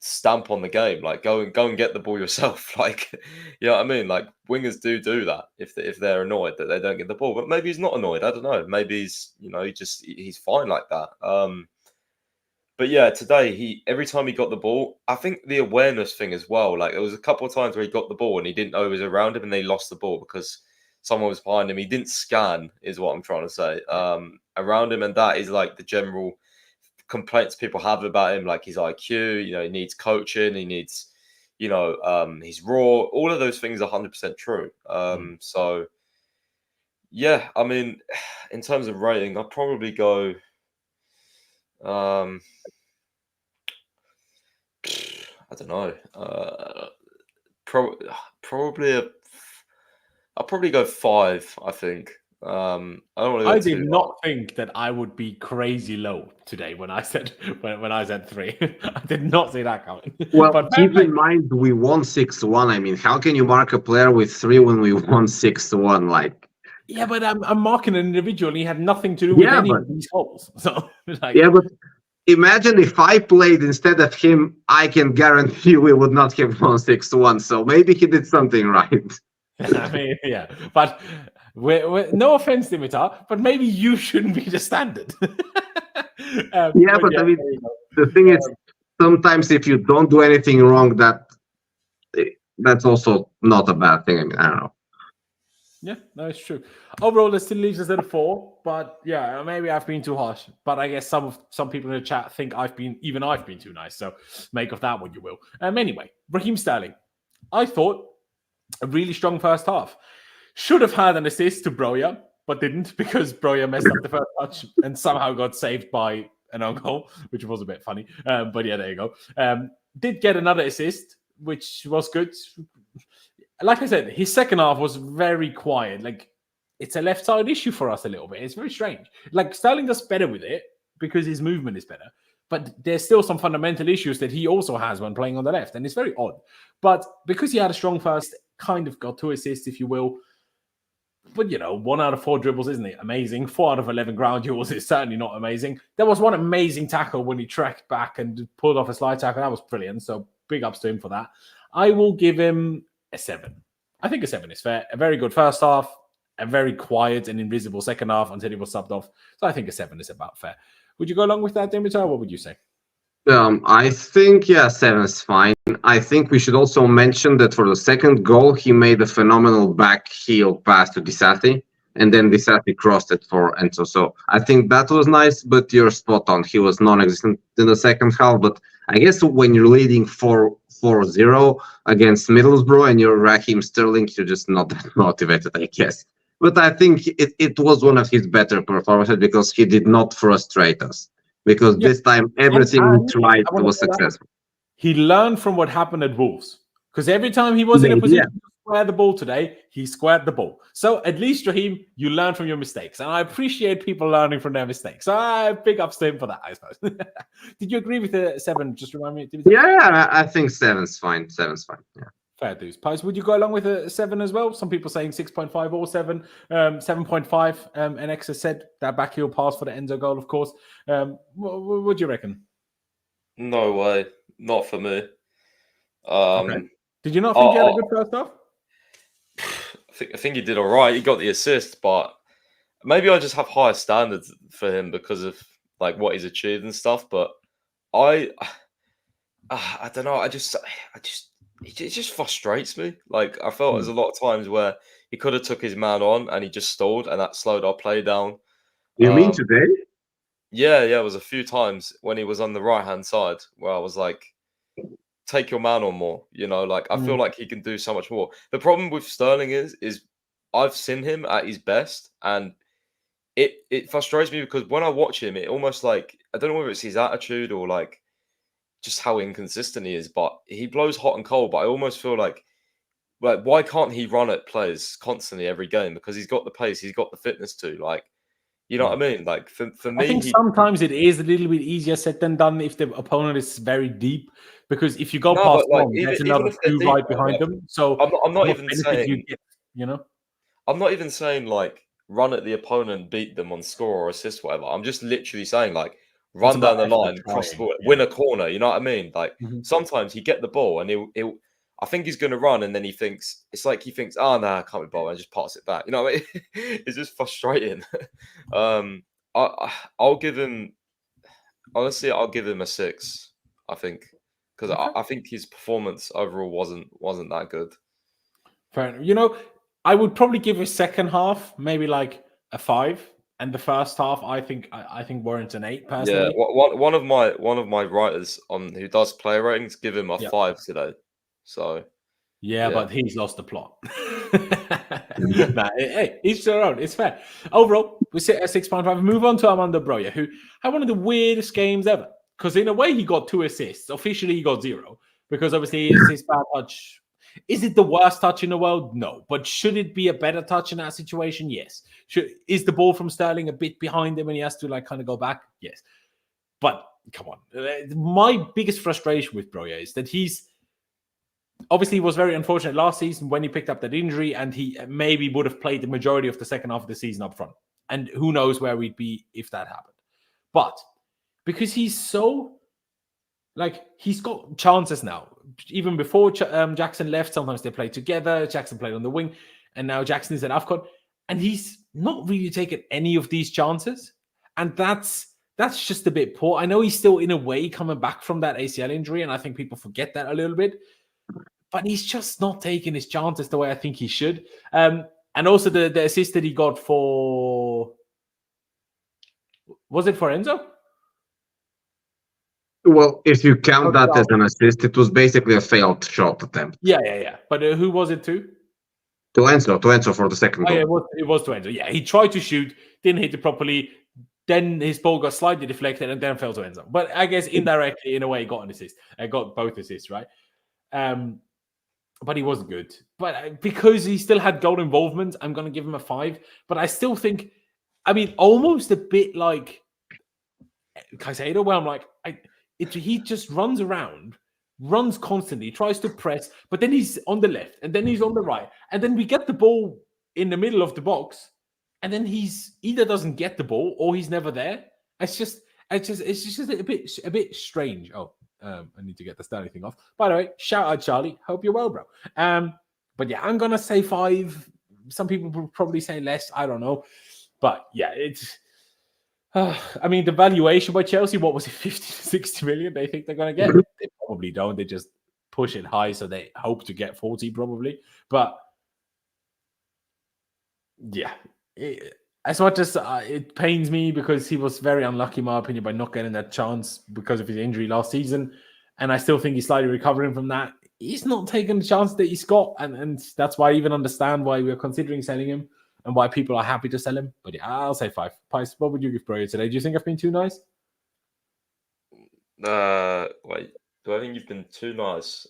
stamp on the game. Like go and get the ball yourself. Like, you know what I mean? Like wingers do that if they're annoyed that they don't get the ball. But maybe he's not annoyed. I don't know. Maybe he's he's fine like that. But yeah, today every time he got the ball, I think the awareness thing as well. Like there was a couple of times where he got the ball and he didn't know it was around him, and they lost the ball because someone was behind him. He didn't scan, is what I'm trying to say. Around him, and that is like the general complaints people have about him. Like his IQ, he needs coaching. He needs, he's raw. All of those things are 100% true. So yeah, I mean, in terms of rating, I'd probably go. I don't know. Probably I'll probably go 5. I think. I did not think that I would be crazy low today when I said 3. I did not see that coming. Well, but keep in mind we won 6-1. I mean, how can you mark a player with 3 when we won 6-1? Like. Yeah, but I'm marking an individual, and he had nothing to do with any of these goals. So, but imagine if I played instead of him, I can guarantee we would not have won 6-1. So maybe he did something right. I mean, yeah, but no offense, Dimitar, but maybe you shouldn't be the standard. But I mean, the thing is, sometimes if you don't do anything wrong, that's also not a bad thing. I mean, I don't know. Yeah, no, it's true. Overall, it still leaves us at a 4, but yeah, maybe I've been too harsh. But I guess some people in the chat think I've been too nice. So make of that what you will. Anyway, Raheem Sterling, I thought a really strong first half. Should have had an assist to Broja, but didn't because Broja messed up the first touch and somehow got saved by an own goal, which was a bit funny. But yeah, there you go. Did get another assist, which was good. Like I said, his second half was very quiet. Like, it's a left side issue for us a little bit. It's very strange. Like, Sterling does better with it because his movement is better. But there's still some fundamental issues that he also has when playing on the left. And it's very odd. But because he had a strong first, kind of got 2 assists, if you will. But, 1 out of 4 dribbles isn't it amazing? 4 out of 11 ground duels is certainly not amazing. There was one amazing tackle when he tracked back and pulled off a slide tackle. That was brilliant. So big ups to him for that. I will give him a 7. I think a 7 is fair. A very good first half, a very quiet and invisible second half until he was subbed off. So I think a 7 is about fair. Would you go along with that, Dimitar? What would you say? I think, yeah, 7 is fine. I think we should also mention that for the second goal, he made a phenomenal back heel pass to Disasi, and then Disasi crossed it for Enzo. So I think that was nice, but you're spot on. He was non-existent in the second half, but I guess when you're leading 4-0 against Middlesbrough and you're Raheem Sterling, you're just not that motivated, I guess. But I think it was one of his better performances because he did not frustrate us. Because Yeah. this time And everything he tried I want was to say that successful. he learned from what happened at Wolves. Because every time he was in a Yeah. position to square the ball today, he squared the ball. So at least, Raheem, you learn from your mistakes. And I appreciate people learning from their mistakes. So I big ups to him for that, I suppose. Did you agree with the 7? Just remind me. Yeah, I think 7's fine. 7's fine. Yeah. Fair dues. Pies, would you go along with a 7 as well? Some people saying 6.5 or 7, 7.5. And X has said that back heel pass for the Enzo goal, of course. What do you reckon? No way, not for me. Okay. Did you not think he had a good first half? I think he did all right. He got the assist, but maybe I just have higher standards for him because of like what he's achieved and stuff. But I don't know. It just frustrates me. Like I felt there's a lot of times where he could have took his man on and he just stalled, and that slowed our play down. You mean today? Yeah. It was a few times when he was on the right hand side where I was like, take your man on more. You know, like I feel like he can do so much more. The problem with Sterling is I've seen him at his best, and it frustrates me because when I watch him, it almost like I don't know whether it's his attitude or like just how inconsistent he is, but he blows hot and cold. But I almost feel like why can't he run at players constantly every game? Because he's got the pace, he's got the fitness to like, you know what I mean? Like for me, I think sometimes it is a little bit easier said than done if the opponent is very deep. Because if you go past one, there's another 2 right behind them. So I'm not even saying, you know, I'm not even saying like run at the opponent, beat them on score or assist, whatever. I'm just literally saying like run down the line, cross the ball, win a corner. You know what I mean? Like sometimes he get the ball and he'll I think he's going to run, and then he thinks oh no, I can't be bothered, and just pass it back. You know what I mean? It's just frustrating. I'll give him honestly, I'll give him a 6. I think because I think his performance overall wasn't that good. Fair enough. You know, I would probably give his second half maybe like a 5, and the first half I think warrants an 8 personally. Yeah, one of my writers on who does player ratings give him a 5 today. So yeah, but he's lost the plot. Hey, each their own. It's fair. Overall, we sit at 6.5. Move on to Armando Broja, who had one of the weirdest games ever. Because in a way, he got 2 assists. Officially, he got 0 because obviously it's his bad touch. Is it the worst touch in the world? No. But should it be a better touch in that situation? Yes. Is the ball from Sterling a bit behind him and he has to like kind of go back? Yes. But come on. My biggest frustration with Broja is that he's obviously was very unfortunate last season when he picked up that injury, and he maybe would have played the majority of the second half of the season up front. And who knows where we'd be if that happened. But because he's so like he's got chances now. Even before Jackson left, sometimes they played together. Jackson played on the wing, and now Jackson is at AFCON, and he's not really taken any of these chances. And that's just a bit poor. I know he's still in a way coming back from that ACL injury, and I think people forget that a little bit. But he's just not taking his chances the way I think he should. And also the assist that he got for... Was it for Enzo? Well, if you count that as an assist, it was basically a failed shot attempt. Yeah. But who was it to? To Enzo for the second goal. Yeah, it was to Enzo. Yeah, he tried to shoot, didn't hit it properly. Then his ball got slightly deflected and then fell to Enzo. But I guess indirectly, in a way, he got an assist. I got both assists, right? But he wasn't good. But because he still had goal involvement, I'm going to give him a 5. But I still think, I mean, almost a bit like Caicedo, where I'm like, he just runs around, runs constantly, tries to press, but then he's on the left, and then he's on the right. And then we get the ball in the middle of the box, and then he's either doesn't get the ball or he's never there. It's just a bit strange. Oh. I need to get the Sterling thing off. By the way, shout out Charlie. Hope you're well, bro. But yeah, I'm gonna say 5. Some people will probably say less. I don't know. But yeah, I mean, the valuation by Chelsea, what was it, 50 to 60 million they think they're going to get? They probably don't. They just push it high, so they hope to get 40 probably. But yeah, as much as it pains me because he was very unlucky, in my opinion, by not getting that chance because of his injury last season. And I still think he's slightly recovering from that. He's not taking the chance that he's got. And that's why I even understand why we're considering selling him and why people are happy to sell him. But yeah, I'll say 5. Pice, what would you give Broja today? Do you think I've been too nice? Wait, do I think you've been too nice?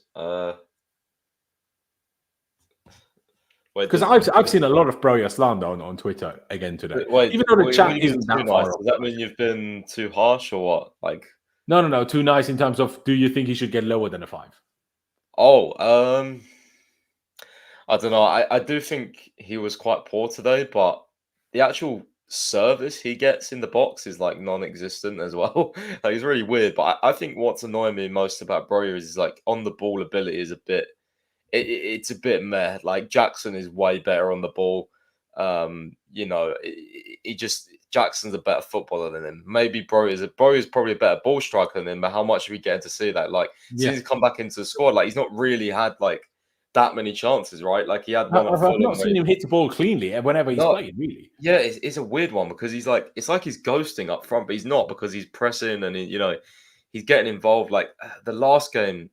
Because I've seen a lot of Broja slander on Twitter again today. Wait, even though the chat isn't that far. Does that mean you've been too harsh or what? Like, no, too nice in terms of, do you think he should get lower than a 5? Oh, I don't know. I do think he was quite poor today, but the actual service he gets in the box is like non-existent as well. Like, it's really weird. But I think what's annoying me most about Broja is like on the ball ability is a bit. It's a bit meh. Like Jackson is way better on the ball. Jackson's a better footballer than him. Maybe Broja's probably a better ball striker than him. But how much are we getting to see that? Like since he's come back into the squad, like he's not really had like that many chances, right? Like he had one. I've not seen him hit the ball cleanly whenever he's played. Really, yeah, it's a weird one because he's like it's like he's ghosting up front, but he's not because he's pressing and he's getting involved. Like the last game,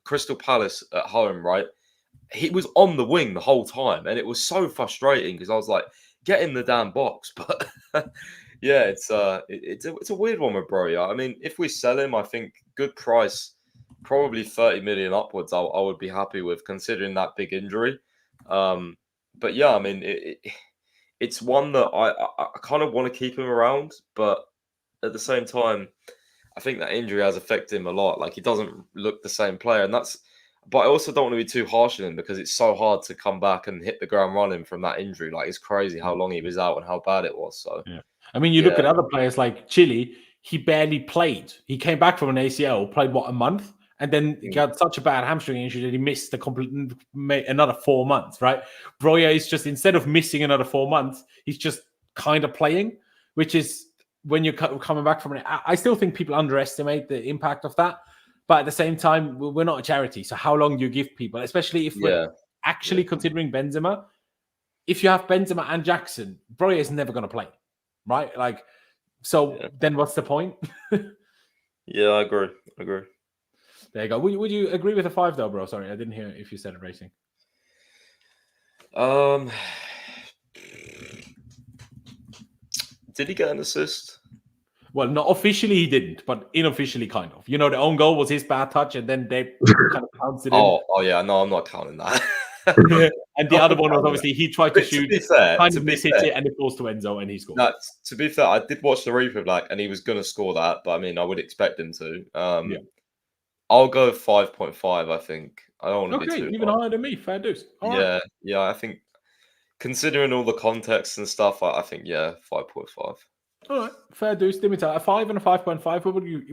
Crystal Palace at home, right? He was on the wing the whole time, and it was so frustrating because I was like, "Get in the damn box!" But yeah, it's a weird one with Broja. I mean, if we sell him, I think good price, probably 30 million upwards. I would be happy with considering that big injury. But yeah, I mean, it's one that I kind of want to keep him around, but at the same time, I think that injury has affected him a lot. Like he doesn't look the same player, and that's. But I also don't want to be too harsh on him because it's so hard to come back and hit the ground running from that injury. Like it's crazy how long he was out and how bad it was. So yeah. I mean, you look at other players like Chile. He barely played. He came back from an ACL, played a month, and then got such a bad hamstring injury that he missed another 4 months. Right? Broja is just instead of missing another 4 months, he's just kind of playing, which is when you're coming back from it. I still think people underestimate the impact of that. But at the same time, we're not a charity. So how long do you give people, especially if we're actually considering Benzema? If you have Benzema and Jackson, Broja is never going to play, right? Like, so then what's the point? Yeah, I agree. There you go. Would you agree with a 5 though, bro? Sorry, I didn't hear if you said a rating. Did he get an assist? Well, not officially he didn't, but unofficially kind of. The own goal was his bad touch, and then they kind of counted it in. Oh yeah, no, I'm not counting that. And the other one was obviously he tried to shoot, kind of mishit it, and it falls to Enzo, and he scored. No, to be fair, I did watch the replay, and he was going to score that, but I mean, I would expect him to. I'll go 5.5. I think I don't want to be too even higher than me. Fair dues. Yeah. I think considering all the context and stuff, I think 5.5. All right, fair dues. Dimitar, a 5 and a 5.5.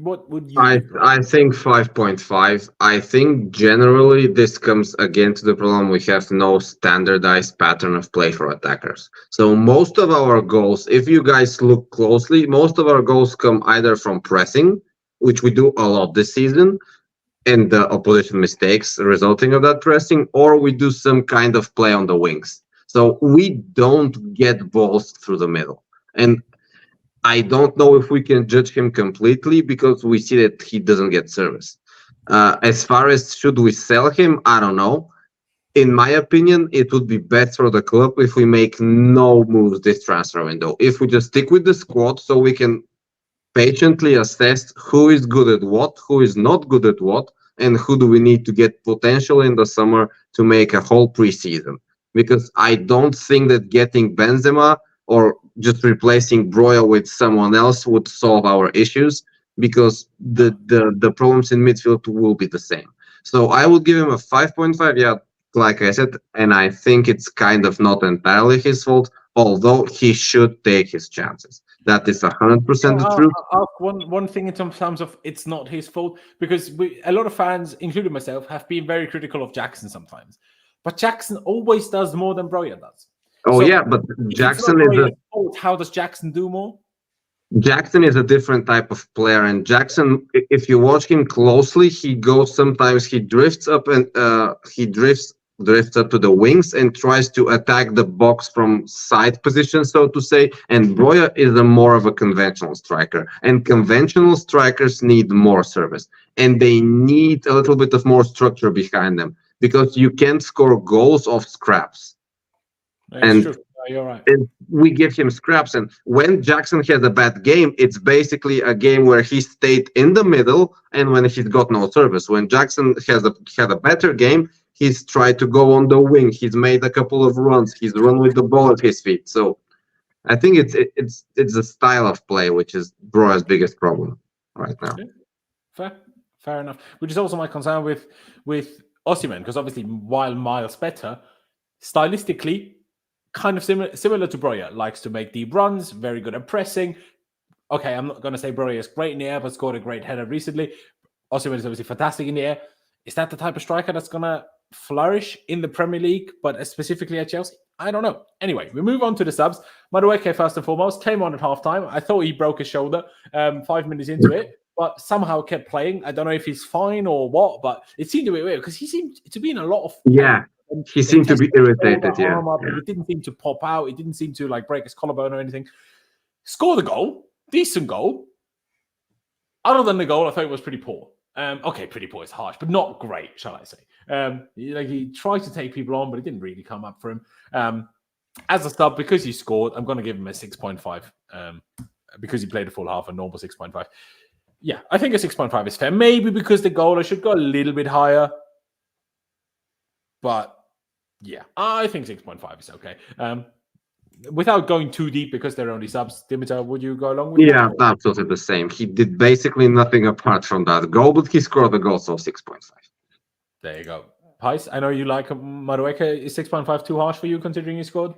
What would you? I think 5.5. I think generally this comes again to the problem we have no standardized pattern of play for attackers. So most of our goals, if you guys look closely, most of our goals come either from pressing, which we do a lot this season, and the opposition mistakes resulting of that pressing, or we do some kind of play on the wings. So we don't get balls through the middle. And I don't know if we can judge him completely because we see that he doesn't get service. As far as should we sell him, I don't know. In my opinion, it would be best for the club if we make no moves this transfer window. If we just stick with the squad so we can patiently assess who is good at what, who is not good at what, and who do we need to get potential in the summer to make a whole preseason. Because I don't think that getting Benzema or just replacing Broja with someone else would solve our issues, because the problems in midfield will be the same. So I would give him a 5.5. Yeah, like I said, and I think it's kind of not entirely his fault, although he should take his chances. That is 100% the truth. I'll ask one thing in terms of it's not his fault, because a lot of fans, including myself, have been very critical of Jackson sometimes. But Jackson always does more than Broja does. Oh, so, yeah, but Jackson is how does Jackson do more? Jackson is a different type of player, and Jackson, if you watch him closely, he goes sometimes he drifts up and he drifts up to the wings and tries to attack the box from side position, so to say. And Broja is a more of a conventional striker, and conventional strikers need more service, and they need a little bit of more structure behind them because you can't score goals off scraps. That's true. You're right. And we give him scraps, and when Jackson has a bad game, it's basically a game where he stayed in the middle and when he's got no service. When Jackson had a better game, he's tried to go on the wing, he's made a couple of runs, he's run with the ball at his feet. So I think it's the style of play which is Broja's biggest problem right now. Fair enough. Which is also my concern with Osimhen, because obviously while miles better, stylistically kind of similar to Broja, likes to make deep runs, very good at pressing. Okay, I'm not going to say Broja is great in the air, but scored a great header recently. Osimhen is obviously fantastic in the air. Is that the type of striker that's going to flourish in the Premier League, but specifically at Chelsea? I don't know. Anyway, we move on to the subs. Madueke, first and foremost, came on at halftime. I thought he broke his shoulder 5 minutes into it, but somehow kept playing. I don't know if he's fine or what, but it seemed a bit weird because he seemed to be in a lot of... Yeah. He seemed to be irritated, yeah. It didn't seem to pop out. It didn't seem to break his collarbone or anything. Scored the goal. Decent goal. Other than the goal, I thought it was pretty poor. Okay, pretty poor is harsh, but not great, shall I say. He tried to take people on, but it didn't really come up for him. As a sub, because he scored, I'm going to give him a 6.5. Because he played a full half, a normal 6.5. Yeah, I think a 6.5 is fair. Maybe because the goal, I should go a little bit higher. But yeah, I think 6.5 is okay. Without going too deep, because they're only subs, Dimitar, would you go along with that? Yeah, absolutely the same. He did basically nothing apart from that goal, but he scored the goal, so 6.5. There you go. Pais, I know you like Madueke. Is 6.5 too harsh for you, considering he scored?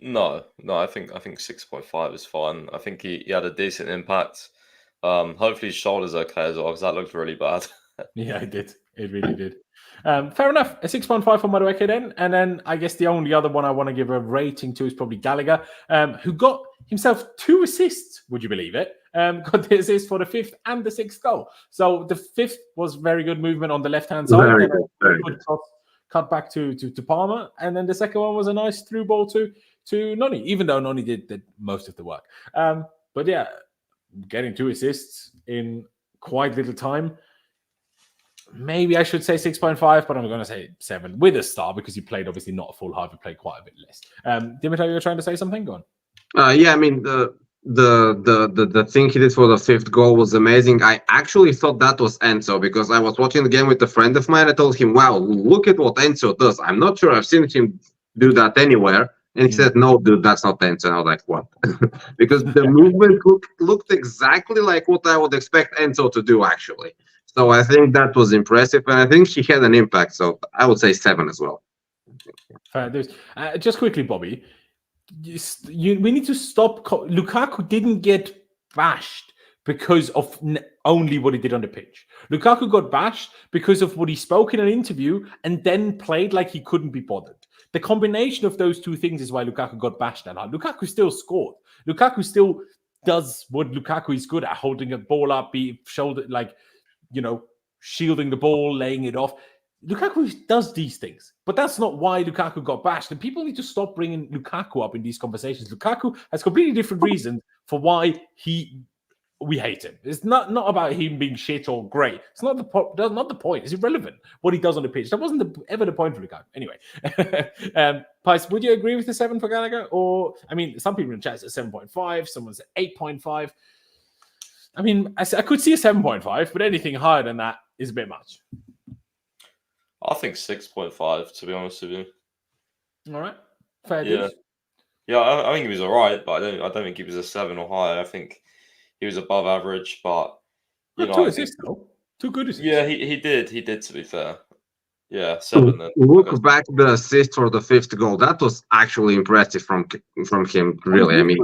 No, I think 6.5 is fine. I think he had a decent impact. Hopefully his shoulder's okay as well, because that looked really bad. Yeah, it did. It really did. Fair enough. A 6.5 for Madueke then. And then I guess the only other one I want to give a rating to is probably Gallagher, who got himself 2 assists, would you believe it? Got the assist for the 5th and the 6th goal. So the 5th was very good movement on the left-hand side. Very good. Cut back to Palmer. And then the second one was a nice through ball to Noni, even though Noni did most of the work. But yeah, getting 2 assists in quite little time. Maybe I should say 6.5, but I'm going to say 7 with a star because he played obviously not a full half. He played quite a bit less. Dimitar, you were trying to say something? Go on. Yeah, I mean the thing he did for the 5th goal was amazing. I actually thought that was Enzo because I was watching the game with a friend of mine. I told him, "Wow, look at what Enzo does. I'm not sure I've seen him do that anywhere." And he said, "No, dude, that's not Enzo." And I was like, "What?" Because the movement looked exactly like what I would expect Enzo to do, actually. So I think that was impressive, and I think he had an impact. So I would say 7 as well. Just quickly, Bobby, we need to stop. Lukaku didn't get bashed because of only what he did on the pitch. Lukaku got bashed because of what he spoke in an interview and then played like he couldn't be bothered. The combination of those 2 things is why Lukaku got bashed that hard. Lukaku still scored. Lukaku still does what Lukaku is good at, holding a ball up, shielding the ball, laying it off. Lukaku does these things, but that's not why Lukaku got bashed. And people need to stop bringing Lukaku up in these conversations. Lukaku has completely different reasons for why we hate him. It's not about him being shit or great. It's not the point. It's irrelevant what he does on the pitch. That wasn't ever the point for Lukaku. Anyway, Pais, would you agree with the 7 for Gallagher? Or I mean, some people in chat said 7.5. Someone said 8.5. I mean, I could see a 7.5, but anything higher than that is a bit much. I think 6.5, to be honest with you. All right, fair. Yeah. I think he was all right, but I don't think he was a 7 or higher. I think he was above average, but 2 assists though. 2 good assists. Yeah, he did. To be fair. Yeah, 7 then. Look back the assist for the 5th goal. That was actually impressive from him. Really, I mean,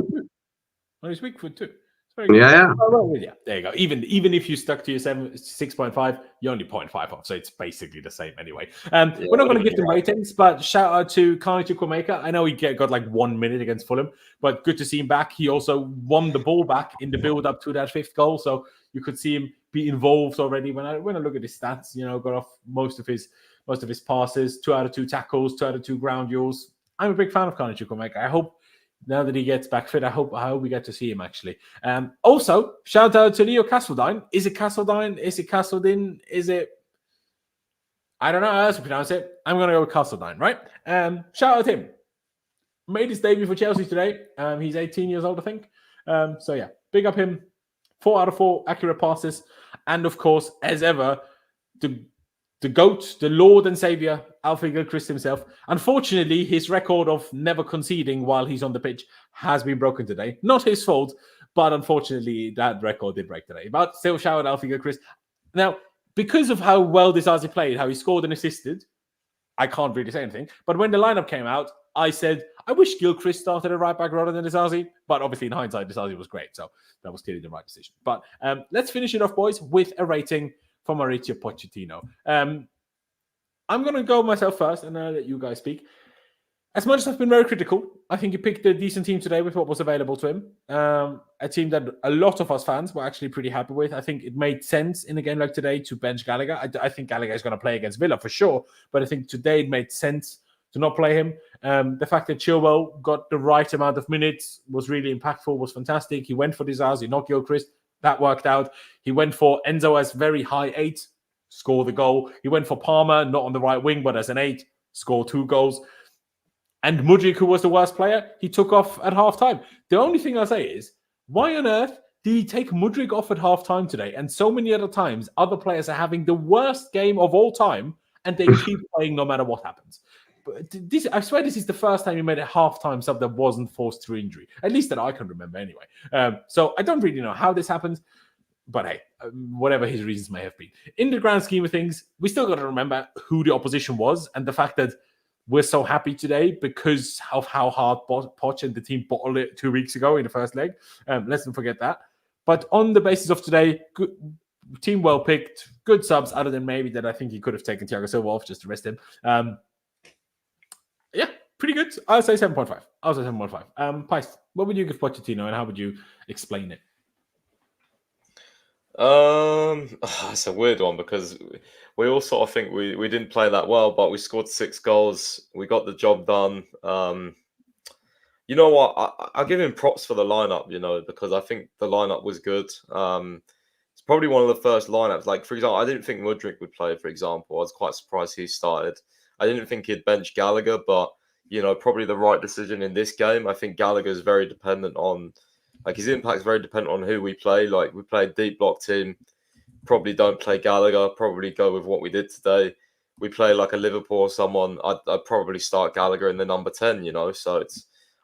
on his weak foot too. Very good. Yeah. Oh, well, yeah, there you go. Even if you stuck to your 6.5, you're only 0.5 off, so it's basically the same anyway. We're not going to give them ratings, but shout out to Carney Chukwuemeka. I know he got like 1 minute against Fulham, but good to see him back. He also won the ball back in the build up to that 5th goal, so you could see him be involved already. When I look at his stats, got off most of his passes, 2 out of 2 tackles, 2 out of 2 ground duels. I'm a big fan of Carney Chukwuemeka. I hope now that he gets back fit, I hope we get to see him actually. Also, shout out to Leo Castledine. Is it Castledine? Is it Castledine? Is it? I don't know how else to pronounce it. I'm going to go with Castledine, right? Shout out to him. Made his debut for Chelsea today. He's 18 years old, I think. So yeah, big up him. 4 out of 4 accurate passes. And of course, as ever, the GOAT, the Lord and Savior, Alfie Gilchrist himself. Unfortunately, his record of never conceding while he's on the pitch has been broken today. Not his fault, but unfortunately, that record did break today. But still, shout out Alfie Gilchrist. Now, because of how well Disasi played, how he scored and assisted, I can't really say anything. But when the lineup came out, I said, I wish Gilchrist started at right back rather than Disasi. But obviously, in hindsight, Disasi was great. So that was clearly the right decision. But let's finish it off, boys, with a rating for Mauricio Pochettino. I'm going to go myself first, and I'll let you guys speak. As much as I've been very critical, I think he picked a decent team today with what was available to him. A team that a lot of us fans were actually pretty happy with. I think it made sense in a game like today to bench Gallagher. I think Gallagher is going to play against Villa for sure, but I think today it made sense to not play him. The fact that Chilwell got the right amount of minutes was really impactful, was fantastic. He went for Disasi, not Gilchrist. That worked out. He went for Enzo as very high 8, score the goal. He went for Palmer, not on the right wing, but as an 8, score 2 goals. And Mudryk, who was the worst player, he took off at halftime. The only thing I'll say is, why on earth did he take Mudryk off at halftime today? And so many other times, other players are having the worst game of all time, and they keep playing no matter what happens. But I swear this is the first time he made a halftime sub that wasn't forced through injury. At least that I can remember anyway. So I don't really know how this happens. But hey, whatever his reasons may have been. In the grand scheme of things, we still got to remember who the opposition was and the fact that we're so happy today because of how hard Poch and the team bottled it 2 weeks ago in the first leg. Let's not forget that. But on the basis of today, good, team well picked, good subs, other than maybe that I think he could have taken Thiago Silva off just to rest him. Yeah, pretty good. I'll say 7.5. I'll say 7.5. Pice, what would you give Pochettino and how would you explain it? It's a weird one because we all sort of think we didn't play that well, but we scored 6 goals. We got the job done. You know what? I'll give him props for the lineup, because I think the lineup was good. It's probably one of the first lineups. Like, for example, I didn't think Mudryk would play, for example. I was quite surprised he started. I didn't think he'd bench Gallagher, but, probably the right decision in this game. I think Gallagher is very dependent on, his impact is very dependent on who we play. Like, we play a deep block team. Probably don't play Gallagher. Probably go with what we did today. We play like a Liverpool or someone. I'd probably start Gallagher in the number 10, So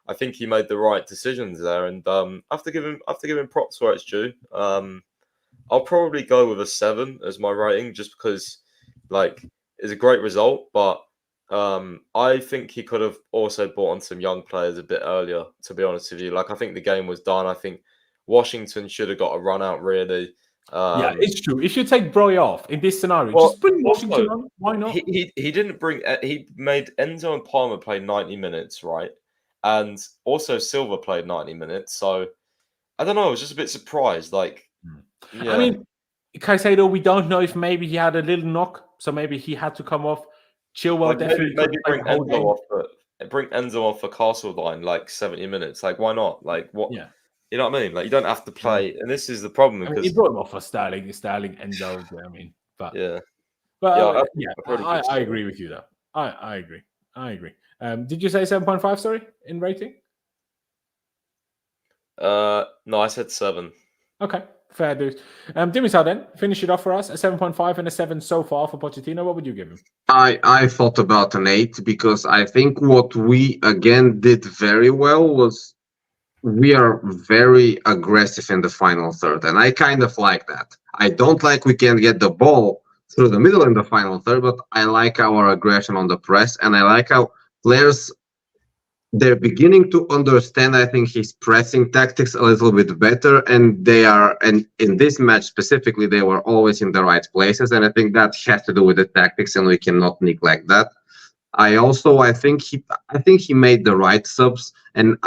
I think he made the right decisions there. And I have to give him props where it's due. I'll probably go with a 7 as my rating just because, it's a great result. But I think he could have also brought on some young players a bit earlier, to be honest with you. I think the game was done. I think Washington should have got a run out, really. Yeah, it's true. If you take Broja off in this scenario, just bring Washington on. Why not? He didn't bring... He made Enzo and Palmer play 90 minutes, right? And also Silva played 90 minutes. So, I don't know. I was just a bit surprised. Yeah. I mean, Caicedo, we don't know if maybe he had a little knock. So, maybe he had to come off. Chilwell definitely... Maybe bring Enzo off. Bring Enzo off for Castledine, 70 minutes. Why not? What... Yeah. You know what I mean? You don't have to play, and this is the problem because he brought him off for Sterling, Enzo. But yeah, but I agree with you though. I agree. Did you say 7.5? Sorry, in rating? No, I said 7. Okay, fair dues. Dimitar, then finish it off for us. A 7.5 and a 7 so far for Pochettino. What would you give him? I thought about an 8 because I think what we again did very well was. We are very aggressive in the final third, and I kind of like that. I don't like we can get the ball through the middle in the final third, but I like our aggression on the press, and I like how players they're beginning to understand, I think, his pressing tactics a little bit better, and and in this match specifically, they were always in the right places, and I think that has to do with the tactics, and we cannot neglect that. I think he made the right subs, and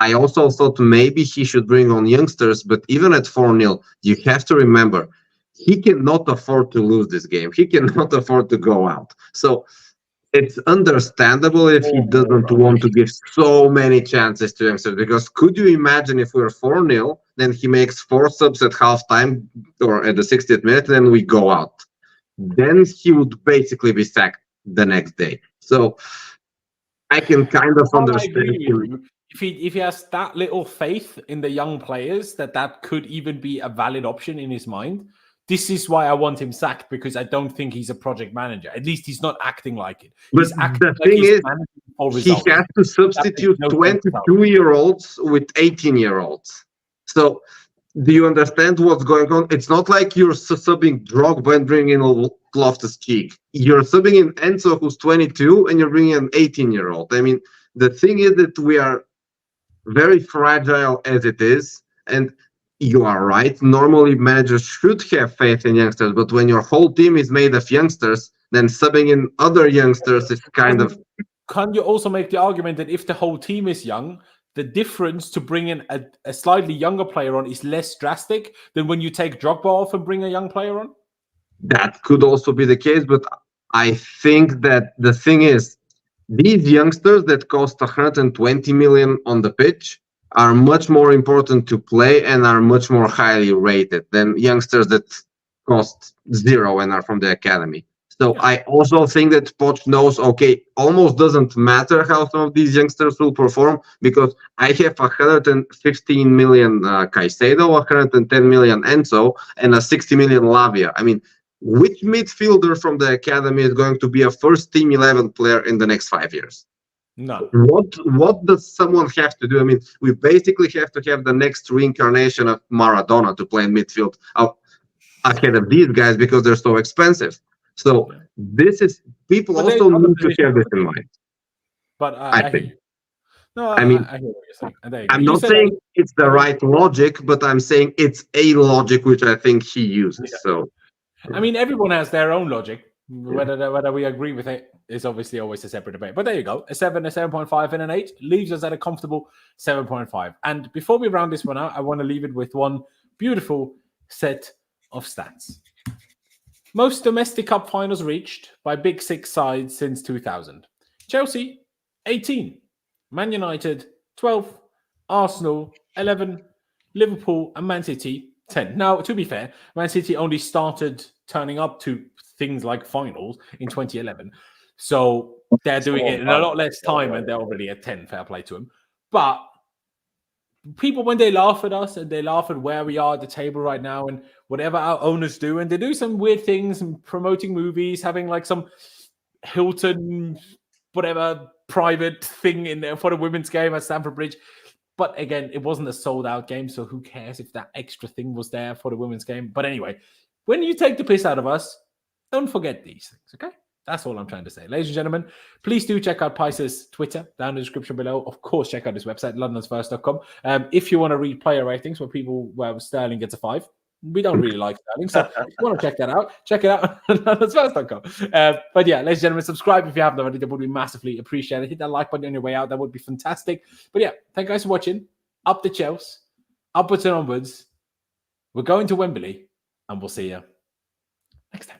I also thought maybe he should bring on youngsters, but even at 4-0, you have to remember he cannot afford to lose this game. He cannot afford to go out. So it's understandable if he doesn't want to give so many chances to youngsters, because could you imagine if we're 4-0, then he makes 4 subs at halftime or at the 60th minute, and then we go out. Then he would basically be sacked the next day. So I can kind of understand him. If he has that little faith in the young players that could even be a valid option in his mind, this is why I want him sacked, because I don't think he's a project manager. At least he's not acting like it. But the thing is, he has to substitute 22-year-olds with 18-year-olds. So do you understand what's going on? It's not like you're subbing Drogba and bringing in Loftus-Cheek. You're subbing in Enzo, who's 22, and you're bringing an 18-year-old. I mean, the thing is that we are very fragile as it is, and you are right. Normally, managers should have faith in youngsters, but when your whole team is made of youngsters, then subbing in other youngsters is kind of... Can you also make the argument that if the whole team is young, the difference to bring in a slightly younger player on is less drastic than when you take Drogba off and bring a young player on? That could also be the case, but I think that the thing is, these youngsters that cost 120 million on the pitch are much more important to play and are much more highly rated than youngsters that cost 0 and are from the academy. So yeah. I also think that Poch knows, okay, almost doesn't matter how some of these youngsters will perform, because I have 115 million Caicedo, 110 million Enzo, and a 60 million Lavia. I mean, which midfielder from the academy is going to be a first team 11 player in the next 5 years? No. What does someone have to do? I mean, we basically have to have the next reincarnation of Maradona to play in midfield ahead of these guys, because they're so expensive. So this is, people also need to have this in mind. But I think. No, I mean, I hear what you're saying. I'm not saying it's the right logic, but I'm saying it's a logic which I think he uses. Yeah. So, I mean, everyone has their own logic. Whether we agree with it is obviously always a separate debate. But there you go. A 7, a 7.5, and an 8 leaves us at a comfortable 7.5. And before we round this one out, I want to leave it with one beautiful set of stats. Most domestic cup finals reached by Big Six sides since 2000. Chelsea, 18. Man United, 12. Arsenal, 11. Liverpool and Man City, 10. Now, to be fair, Man City only started turning up to things like finals in 2011. So they're doing it in a lot less time, and they're already at 10. Fair play to them. But people, when they laugh at us and they laugh at where we are at the table right now and whatever our owners do, and they do some weird things and promoting movies, having like some Hilton, whatever, private thing in there for the women's game at Stamford Bridge. But again, it wasn't a sold-out game, so who cares if that extra thing was there for the women's game? But anyway, when you take the piss out of us, don't forget these things, okay? That's all I'm trying to say. Ladies and gentlemen, please do check out Pice's Twitter down in the description below. Of course, check out his website, londonsfirst.com. If you want to read player ratings where Sterling gets a 5, we don't really like Sterling. So if you want to check that out, check it out on londonsfirst.com. But yeah, ladies and gentlemen, subscribe if you haven't already. That would be massively appreciated. Hit that like button on your way out. That would be fantastic. But yeah, thank you guys for watching. Up the Chelsea, upwards and onwards. We're going to Wembley, and we'll see you next time.